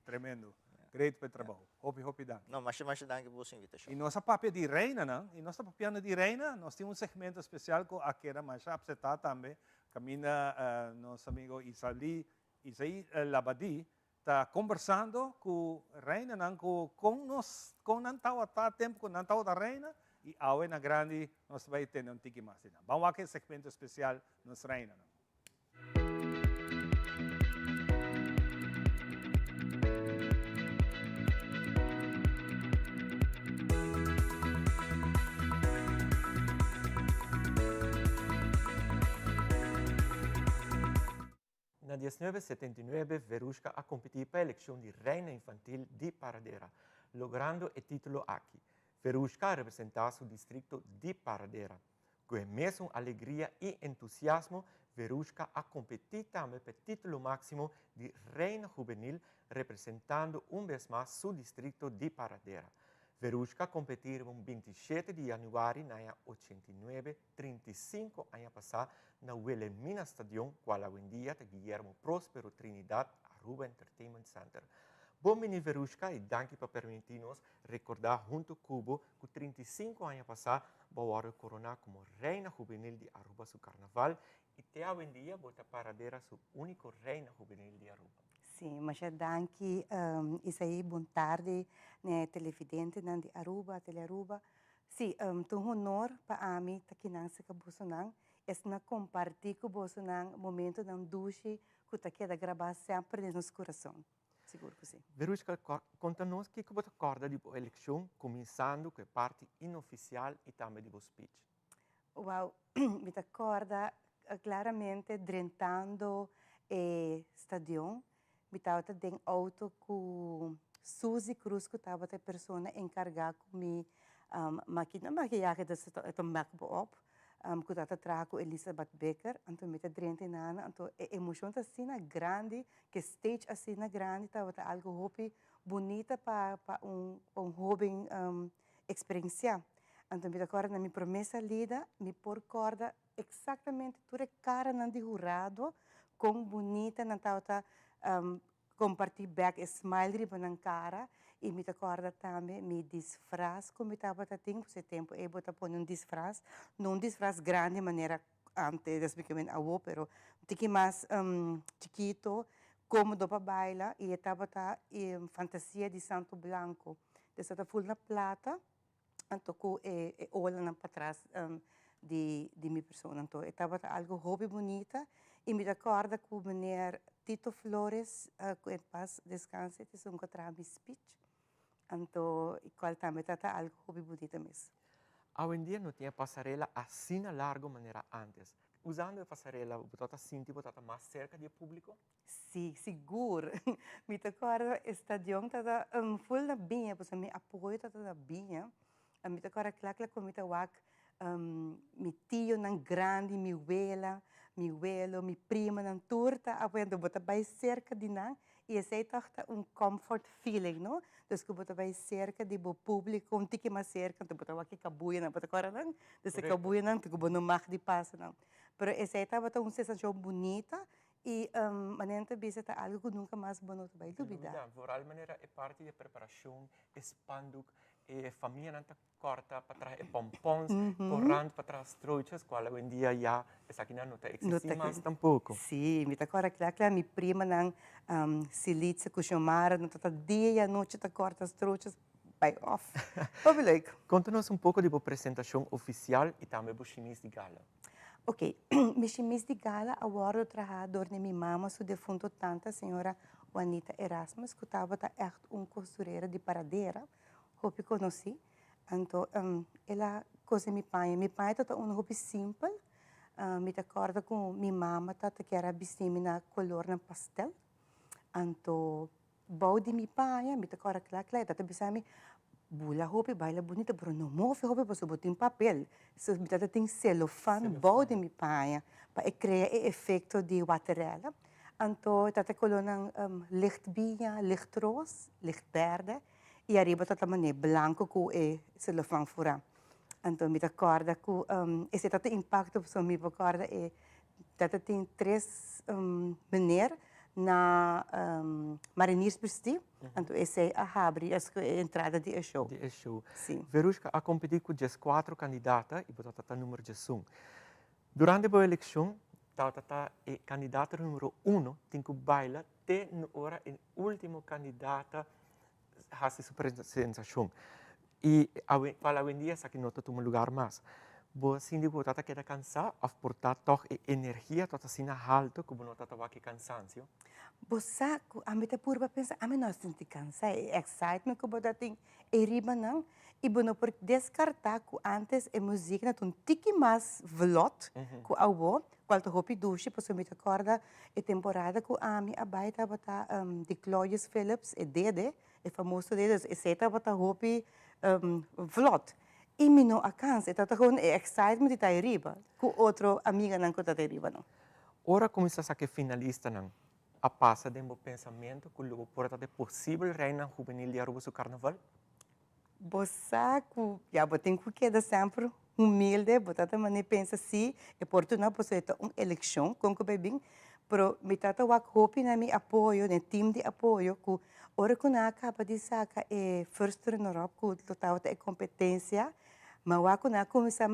Tremendo. Great para trabalho. Hopi dan. Não, mas danke por sua invitação. E nossa papia de reina, não? E nossa papiana de reina, nós temos um segmento especial com a que era mais absetada também. Camina nosso amigo Isaí Labadi. Está conversando com a reina, com não está tempo com não está a reina e a na grande nós vai ter um tique mais. Vamos aqui segmento especial nos reina. Na 1979, Verushka a competir para a eleição de reina infantil de Paradera, logrando o título aqui. Verushka representava o distrito de Paradera. Com a mesma alegria e entusiasmo, Verushka a competir também para o título máximo de reina juvenil, representando vez mais o distrito de Paradera. Verushka competiu no 27 de janeiro de 89, 35 anos passados, na Wilhelmina Stadium, qual hoje em dia é Guillermo Próspero Trinidad Aruba Entertainment Center. Bom menino Verushka e danke por permitir-nos recordar junto com Cubo que 35 anos passados, Bawaro coronar como reina juvenil de Aruba su carnaval e até hoje em dia bota Paradera su único reina juvenil de Aruba. Sim, mas danke isso aí, boa tarde, né, televidente de Aruba, Telearuba. Sim, é um honor para mim estar aqui na Bolsonaro. É na compartilhar com Bolsonaro momento na duche que está aqui a gravar sempre no nosso coração. Seguro que sim. Verushka, conta-nos o que você acorda de boa eleição, começando com a parte inoficial e também de boa speech. Uau, me acorda claramente drentando o estadião. Me estava dentro auto com Suzy Cruz, que estava a pessoa encarregada com a maquiagem do make-up, que estava atrás com Elizabeth Becker, então me estava dentro nana, então a emoção está assim grande, que stage assim grande, estava algo hobby bonita para hobby experiência. Então me acorda na minha promessa lida, me por corda exatamente toda a cara não de jurado, com bonita, não estava compartilhar back e smile riba ng cara. E me acorda também, me disfraz, como estava a tempo, esse tempo, eu bota pôr um disfraz, não um disfraz grande, maneira antes, desde avô, pero um pouquinho mais chiquito, cômodo para bailar, e estava em fantasia de Santo Blanco. Estava full na plata, então com olhando para trás de minha pessoa. Então, estava algo hobby bonita, e me acorda com o menino Tito Flores, que em paz descanse, que encontrava meu speech. Então, qual também está algo hobby bonito mesmo. Hoje em dia não tinha passarela assim na larga maneira antes. Usando a passarela, você sente que mais cerca do público? Sim, seguro. Me acordo, o estadião está full na binha, porque me apoio está na binha. Me acordo, claro, como me wak, mi tio nan grande, mi abuela, mi abuelo, mi prima nan turta, apoiando bota bem cerca de nan. E esse é comfort feeling, não? Então, que bota bem cerca de bo público, tique mais cerca, então bota aqui cabuia, não bota agora não? Então, cabuia não, tu bota no mar de passa não. Pero esse é uma sensação bonita e maneira também é algo que nunca mais vou vai duvidar. Por alguma maneira é parte da preparação, expandu, e família não está corta para trás, pompons, correndo para trás trouxas, qual hoje em dia já essa aqui não está existindo mais tampouco. Sim, me acorda claro, minha prima não silitza com chamara, não está dia e noite está corta as trouxas, by off. Obrigado. Conta-nos pouco da apresentação oficial e também do chimis de gala. Ok, mi chimis de gala agora trabajador de minha mama, sua defunto tanta, a senhora Juanita Erasmus, que estava echt costureira de paradeira, que eu conheci. Então, ela coisa me pai está hobby simples, me acorda com minha mama, que era vestir na color na pastel. Então, bau de minha pai, me acorda claro, tata bisami bula hobby, baila bonita, pero não move hobby, porque botar em papel. So, me tem celofane, bau de minha pai, para criar o efeito de waterela. Então, tata colona licht binha, licht roos, licht verde. E arriba tata mané branco com o celofane fora. Então, me acorda com esse tata impacto, so me acorda e tata tem três maneira na Mariners Prestige. Então, esse é a abre a entrada de show. De show. Sim. Verusca a competir com 4 candidatas e botar tata número de sum. Durante a eleição, tata é candidata número 1 tem que bailar até na hora em último candidata a sua apresentação. E para hoje em dia, essa aqui não está um lugar mais. Você ainda pode estar cansado, aportar toda a energia, toda assim alta, como não está aqui cansaço. Você, a mim tá por pensar, a mim não sente cansado, excitement que você tem, e riba não, e bueno por descartar que antes a música não tique mais velot, que a avó, qual tu hopi duche, pois me acorda a temporada que a mim a baita estava de Claudius Phillips, e Dede, o famoso Dede, e se estava hopi velot. E me não alcança, então com excitement de estar riba, com outra amiga não que está riba não. Ora começa a ser finalista não. A passa de meu pensamento que logo por é possível reina juvenil de Aruba do Carnaval? Você já tem que quedar sempre humilde, você também pensa assim, é oportuno para ter uma eleição, como que bem, pero me trata o hope na mi apoio, no time de apoio, que ora que na acaba de sacar é first runner-up, que total é competência, mas o que na começa a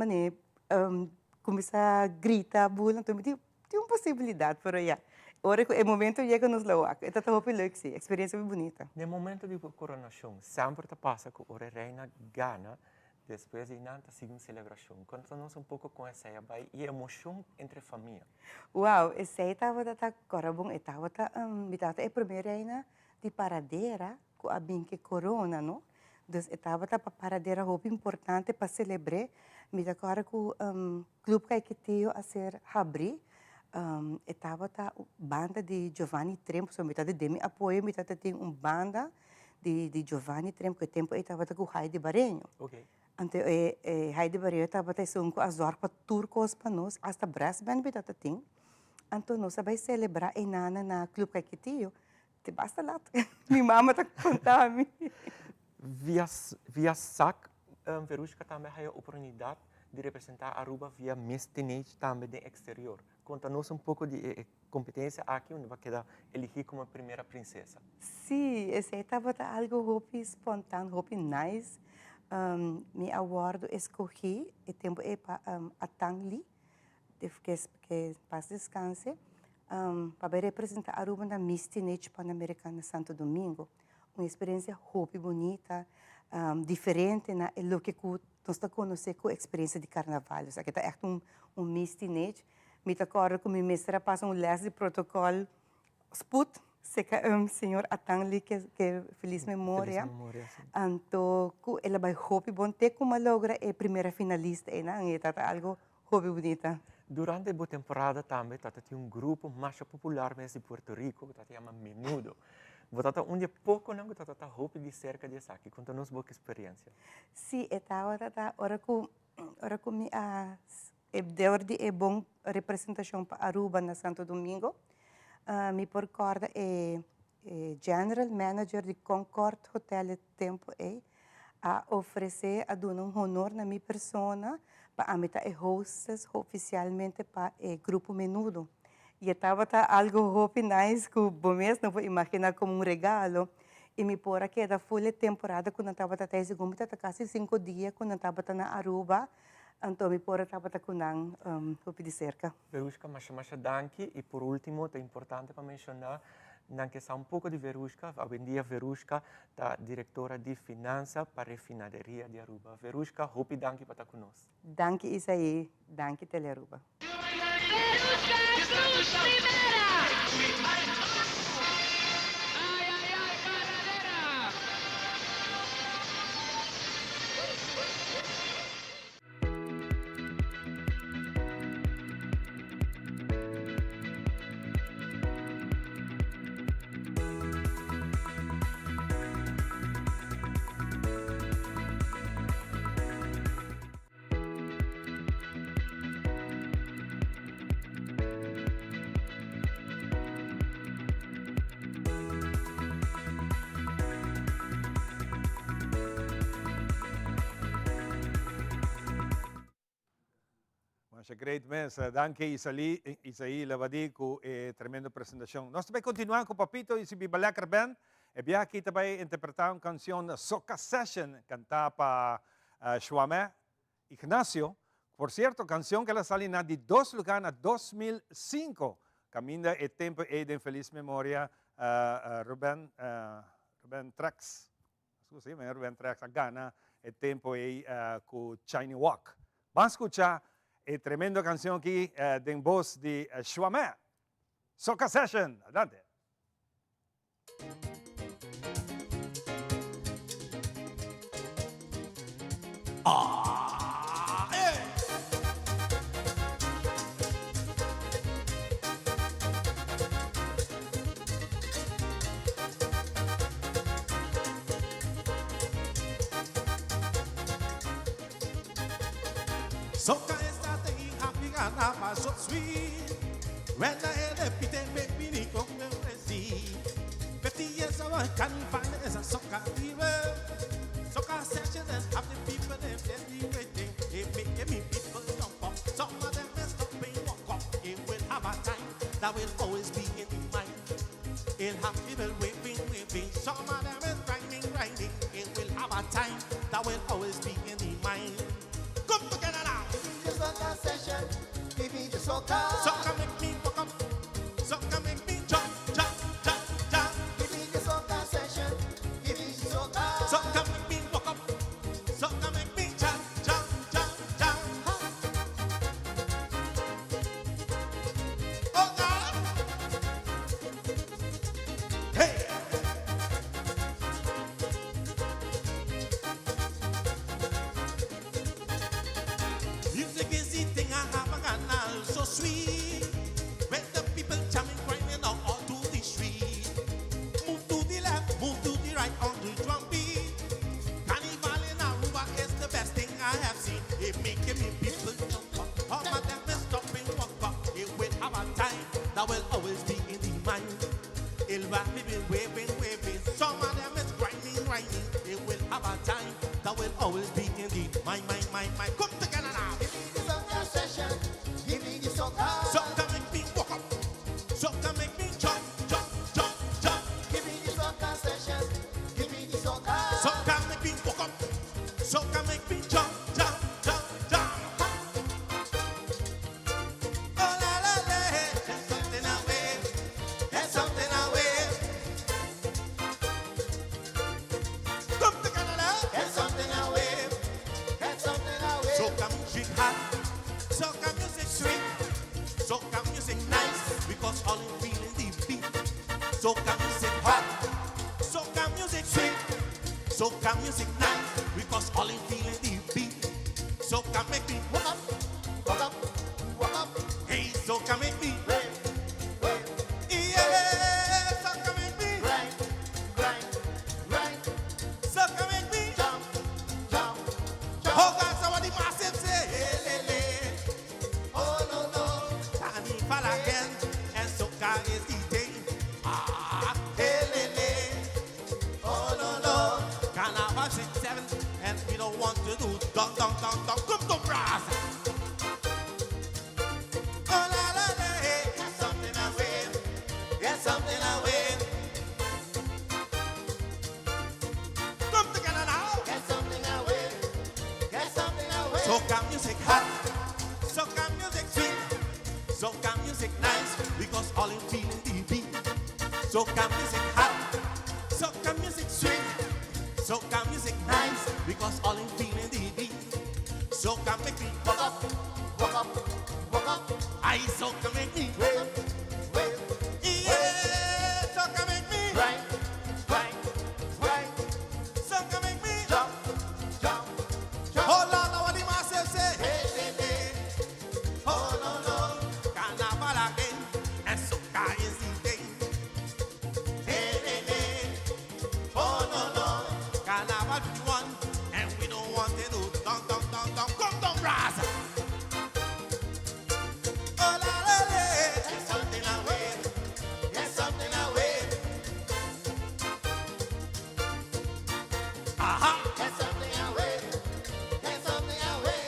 começar a gritar, bula, então tem uma possibilidade, pero já. Ora que é momento chega nos lá, é tão hope leuk sim, experiência bem bonita. No momento de coronação, sempre te passa que a reina gana, depois de nada sigue uma celebração. Conta-nos pouco com essa aí e a emoção entre a família. Uau, essa aí estava agora bom, estava a primeira reina de paradeira com a binque corona, não? Então, estava para paradeira roupa importante para celebrar. Me agora com o clube que tinha a ser abrir. Estava a banda de Giovanni Trempo, so metade de mim apoio, metade tem uma banda de Giovanni Trempo, que tempo estava com Heidi Barenho. Okay. Então, Heidi Barenho estava com as orpas turcos para nós, até brass band metade tem. Então, nós vai celebrar em Nana na clube que tinha. Te basta lá. Minha mama está contando a mim. Via SAC, Verusca também tem a oportunidade de representar Aruba via Miss Teenage também no exterior. Conta-nos um pouco de competência aqui, onde vai quedar elegir como a primeira princesa. Sim, esse estava algo hopi espontâneo, hopi nice. Me award escolhi e tempo a Tangli, que paz descanse, para representar a Aruba na Miss Teenage Pan-Americana Santo Domingo. Uma experiência hopi bonita, diferente na lo que nós conhecemos com a experiência de carnaval. Isso aqui é echt Miss Teenage. Me acordo que minha mestra passa les de protocolo sput, senhor Atangli, que feliz memória. Então, ela vai hopi bom ter como logra a primeira finalista, e tá algo hopi bonita. Durante a temporada também, tinha grupo mais popular de Puerto Rico, que se chama Menudo. Você onde pouco não está hopi de cerca de aqui. Conta-nos boa experiência. Sim, ora que me deu de bom representação para Aruba na Santo Domingo. Me recorda General Manager de Concord Hotel Tempo a oferecer a dar honor na minha persona para a hostess oficialmente para o grupo Menudo. E estava algo hopi nice que o mês não vou imaginar como regalo. E me pôr aqui da full temporada quando estava até segundo, quase 5 dias quando estava na Aruba. Então me pôr estava com hopi de cerca. Verushka, mas danke. E por último, é importante para mencionar que sa um pouco de Verushka. Hoje em dia, Verushka é diretora de finanças para a refinaria de Aruba. Verushka, hopi danke para estar conosco. Danke, Isaí. Danke, Telearuba. Great mesa. Danke Isaí Lavadi com a tremenda apresentação. Nós também continuamos com o Papito e si Bibalakar Band. E bia aqui também interpretar uma canção Soca Session, cantada para Xuamé Ignacio. Por certo, canção que ela salió de 2 lugares a 2005. Caminda e tempo de feliz memória Ruben Trax. Ruben Trax a Ghana e tempo com China Walk. Vamos escuchar a tremenda canção aqui de voz de Xuamé. Soca Session. Adelante. Soca esta te hija na paso sweet. When I hear the pite baby ni con me resi. 50 years of can find is a soca fever. Soca session and have the people them steady waiting. It make me people jump up. Some of them is stopping walk up. It will have a time that will always be in mind. It'll have people waving. Some of them is grinding. It will have a time that will always be in mind. Come together now. Soca session, give me the soca. Soca make me walk up. Soca make me jump. Give me the soca session, give me the soca. Soca make me walk up. Soca make me jump. Oh God! Hey! Music is the thing I have a canal so sweet. When the people jamming, grinding out all to the street. Move to the left, move to the right on the drum beat. Carnival in Aruba is the best thing I have seen. It making me people jump up. All my them is stopping walk up. It will have a time that will always be in the mind. It'll have people waving. Some of them is grinding. It will have a time that will always be in the mind. Come together now. Give me the soca session, give me the soca. Soca make Soca make me jump, jump, jump, jump. Oh la la la, there's something I wear, there's something I wear. Come to Canada, there's something I wear, there's something I wear. Soca music hot, soca music sweet, soca music nice, because all in feeling the beat. Soca music hot, soca music sweet, soca music nice, because all in feeling the beat. Soca make me walk up, walk up, walk up. Hey, soca make me grind, grind. Yeah, soca make me grind, grind, grind. Soca make me jump, jump, jump. Oh God, somebody massive say, hey, le, le. Oh no no, carnival again, and soca is the thing. Ah, hey, le, le. Oh no no, carnival 6-7, and we don't want to do dong dong dong dong. Come to brass. Oh la la la, hey, there's something I wear, there's something I wear. Come together now. There's something I wear, there's something I wear. Soca music hot, soca music sweet, soca music nice, because all in feeling the beat. Soca music hot, soca music sweet, soca music nice, because all in feeling the beat. Soca make me walk up, walk up, walk up. I soca make me wave, wave. Yeah, soca make me grind, grind, grind. Soca make me jump, jump, jump. Oh Lord, now what the master say? Hey, hey, hey. Oh no no, carnival again, and soca is the thing. Hey, hey, hey. Oh no no, carnival 51, and we don't want to do dong dong dong dong. Come down, brass. Oh la la la, there's something I wear, there's something I wear. Aha, there's something I wear, there's something I wear.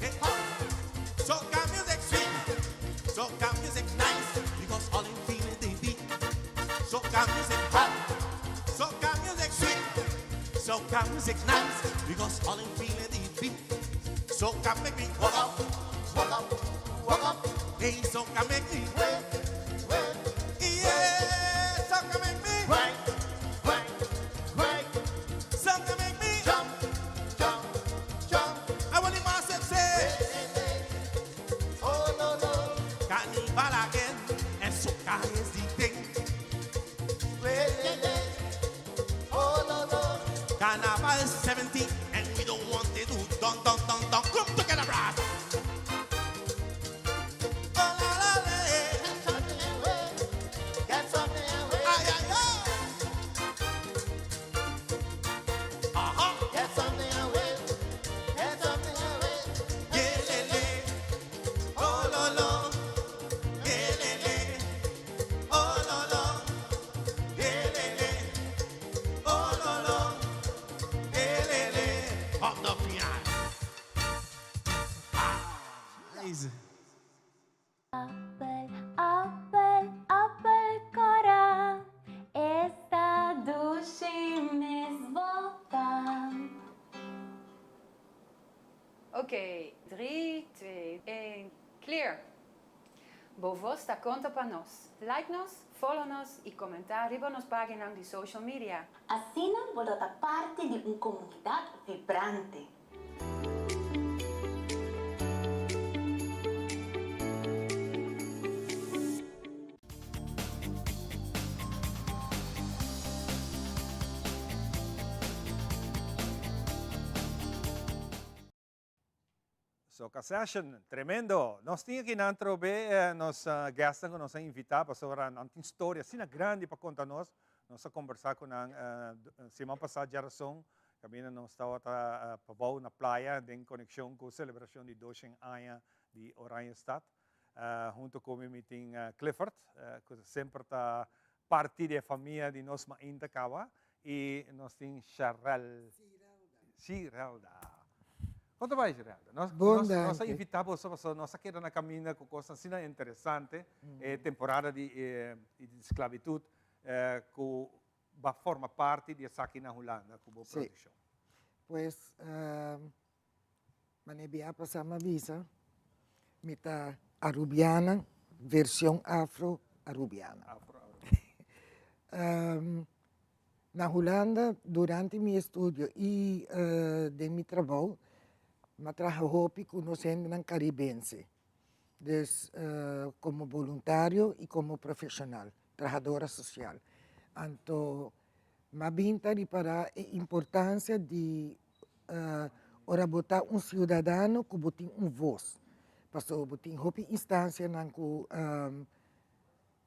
Hey, soca music sweet, soca music nice, because all in feeling the beat. Soca music hot, soca music sweet, soca music nice, because all in feeling the beat. Soca make me walk up, walk up, walk up. Hey, soca make me wave, wave. Yeah, soca make me grind, grind, grind. Soca make me jump, jump, jump. I want the master say, hey, hey, hey. Oh no no, carnival again, and soca is the thing. Hey, hey, hey. Oh no no, carnival 70, and we don't want to do dong dong dong dong. Come together, brass. Oh la la la, get something away, get something away. Ay ay ay. Aha, get something away, get something away. Yeah le le, oh lo lo, yeah le le, oh lo lo, yeah le le, oh lo lo, yeah le le. Up the piano. Nice. Apple, apple, apple cora, esta duši mis volta. Ok, 3, 2, 1, clear. Vos sta conta para nós. Like-nos, follow-nos e comentar riba nos páginas de social media. Assim vou dar parte de uma comunidade vibrante. Soca session, tremendo. Nós tínhamos aqui na Antrobe, nós gastam com nossa invitada para uma história assim grande para contar nós. Nós conversar com a semana passada geração, que nós estava para na praia, em conexão com a celebração de 200 anos de Oranjestad, junto com o meeting Clifford, que sempre está parte da família de nós ainda Kawa, e nós temos Cirelda. Conta mais, Geraldo. Nós invitamos a nossa queda na caminho com coisas assim interessantes, temporada de esclavitud, que vai formar parte de aqui na Holanda, com a produção. Pues, manebia pasama visa, mita arubiana, versão afro-arubiana. Na Holanda, durante meu estudo e de meu trabalho, eu trabalhei conhecendo o caribense, como voluntário e como profissional, trabalhadora social. Então, eu vim para a importância de ora botar cidadão que tem voz, porque tem uma instância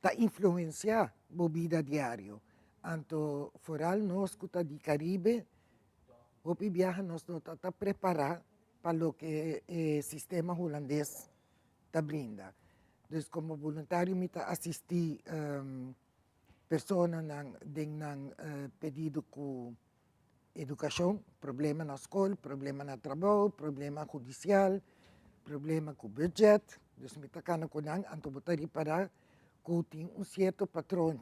que influenciar a vida diária. Então, foral nós que está de Caribe, o viaja nós está preparar para o que o sistema holandês está brinda. Então, como voluntário, me assisti pessoas que pedido com educação, problema na escola, problema no trabalho, problema judicial, problema com budget. Então, me está com então botar para que tem certo patrão.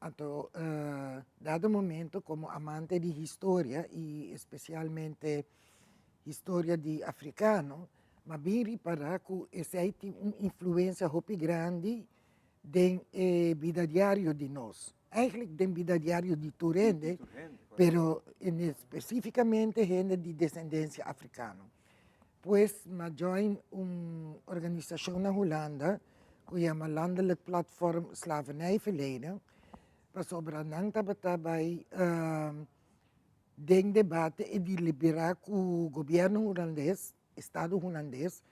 Então, dado momento, como amante de história, e especialmente história de africano, mas bem para que esse tem uma influência muito grande na vida diária de nós. Eigenlijk na vida diária de Turende, mas especificamente gente de descendência africana. Pois, eu join uma organização na Holanda, que se chama Landelijk Platform Slavernijverleden, sobre nang tabatabay ding debate e deliberar com o governo holandês, Estado holandês,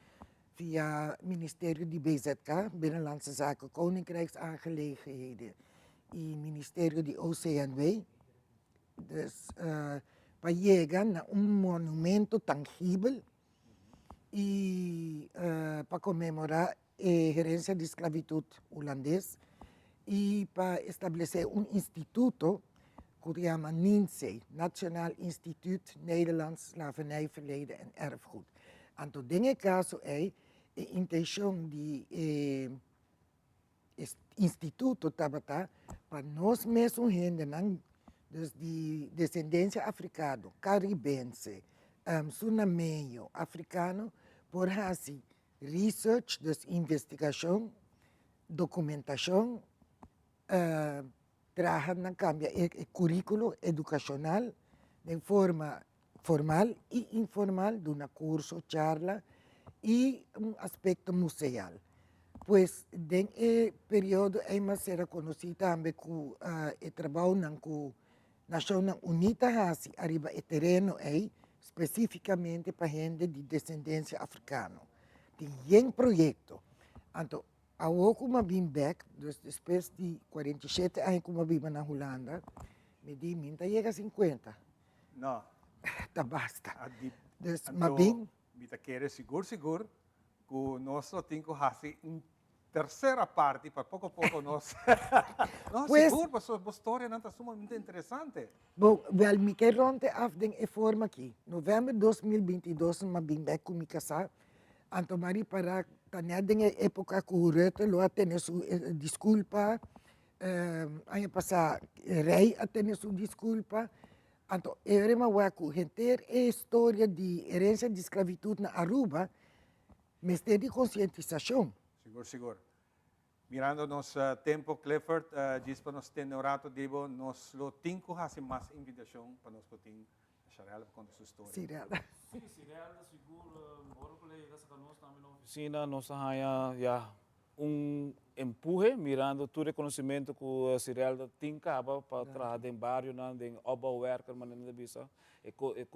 via Ministério de BZK, Binnenlandse Zaken, Koninkrijksaangelegenheden, e Ministério de OCNW, dus, para chegar a monumento tangível e para comemorar a gerência de esclavitud holandês, e para estabelecer instituto que se chama NINSE, Nationaal Instituut Nederlands Slavernijverleden en Erfgoed. Então, nesse caso, a intenção de instituto para nós mesmos, gente de descendência africana, caribense, sunameño, africano, por fazer research, investigação, documentação, trabalhar na cambia o currículo educacional de forma formal e informal, de um curso, charla e aspecto museal. Pois, nesse período, eu será conhecido também que o trabalho na Nações Unidas arriba o terreno especificamente para gente de descendência africana. Tem um projeto. Então, ao como vim back, depois de 47 anos como vivo na Holanda, me di, minta chega a 50. Não. Tá basta. Mas bem, mita quer seguro que nós só temos que fazer uma terceira parte para pouco a pouco nós. Não, pues, seguro, mas a história não está sumamente interessante. Bom, wel, me quero ronde af den forma aqui. Novembro de 2022, me vim back com me casar. Então, Mari, para tanya den época que o Rutte lo atene su desculpa, aí passa rei atene su desculpa. Então, eu me waku gente a história de herência de esclavitud na Aruba, mas tem de conscientização. Seguro. Mirando nosso tempo, Clifford, diz para nós ter orato, Debo, nós lo tinco fazer mais invitação para nós poder charlar com sua história. Cirela. Sim, Cirela, seguro, ora colega sa nós também na oficina, nós há empurre, mirando todo o conhecimento que o Cirela tem para trabalhar em bairro, em obra worker, maneira de visa, e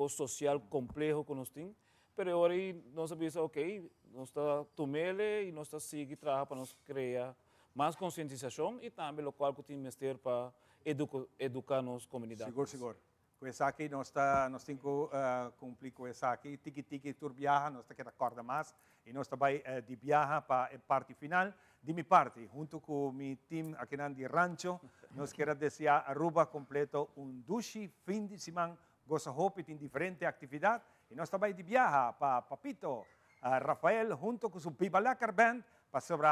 social complexo que nós temos. Mas agora nós sabemos, ok, nós está tomele e nós está seguir trabalhando para nós criar mais conscientização e também o qual que tem mestre para educar nas comunidades. Seguro. Com essa aqui nós temos que cumprir com essa aqui, tiki tur viaja, nós temos que acordar mais e nós também de viaja para a parte final. De minha parte, junto com o meu time aqui de Rancho, nós queremos desejar a Aruba completo duche fim de semana, goza hope em diferentes atividades. E nós também de viaja para Papito, Rafael, junto com o Bibalacar Band, para sobre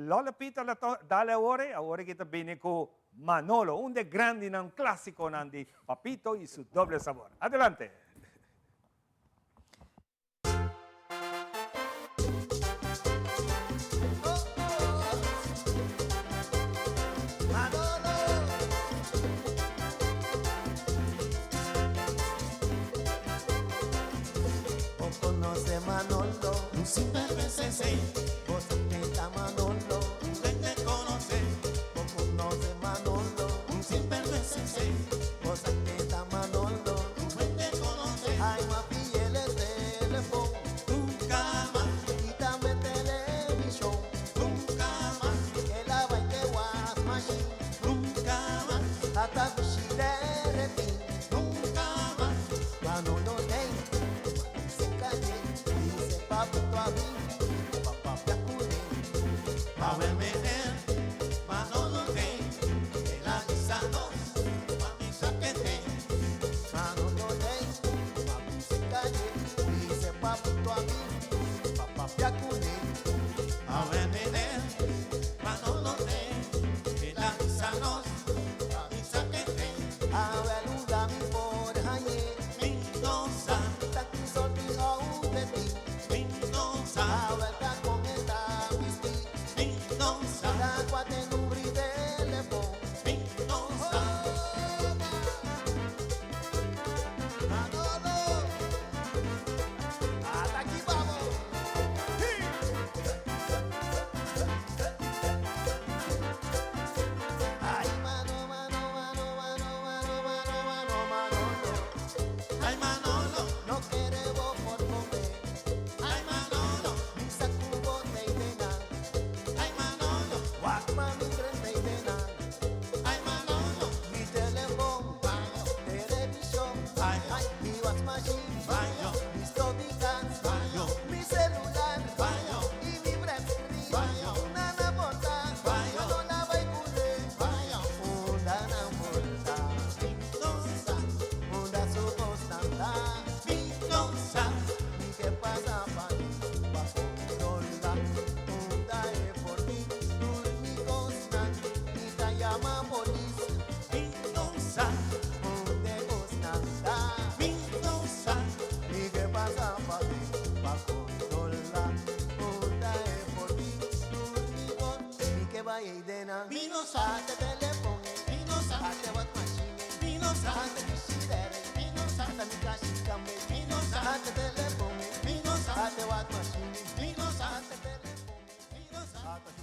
Lola Pita, dale a hora que está bem com Manolo, un de grande ng clásico nandi Papito y su doble sabor. Adelante. Conoce Manolo, un sinvergüenza, vos atenta Manolo, ven te conoce. Vos conoce Manolo, un sinvergüenza, vos atenta Manolo, ven te conoce. Ay, papi, el teléfono, nunca más, quítame televisión, nunca más, que la va y que was machine, nunca más, hasta cuchillar nunca más, Manolo, papito a mí, papá piacune, pa' verme Manolo te, el avisano, pa' mi saquete, Manolo te, pa' mi se calle, dice papito a mí, papá piacune, pa' verme Manolo te, el avisano, pa' mi saquete, a ver una mi por ayer, mi nosa, ta qui soldi o de ti. Ahora con esta whisky, la cuate nubri teléfono, Manolo, hasta aquí vamos. Ay, Manolo, ay, Manolo, no queremos por comer. Ay, Manolo, mi sacudo te idena. Ay, Manolo, Walkman mi tren te idena. Ay, Manolo, mi teléfono, televisión. Ay, mi wash machine, mis toditas, mi celular, y mi BlackBerry. Nana bota, no la va a cule. Una bolsa, una sucostanda, ¿qué pasa, papi? Bajo controla, una es por ti, mi costa, y te llama policía. Una costanda, ¿y qué pasa, papi? Bajo controla, una es por ti, mi costa, y que vaya y dena. Hasta teléfono, hasta what machine, hasta piscidere, hasta mi casita, hasta teléfono, hasta what machine, hasta teléfono, hasta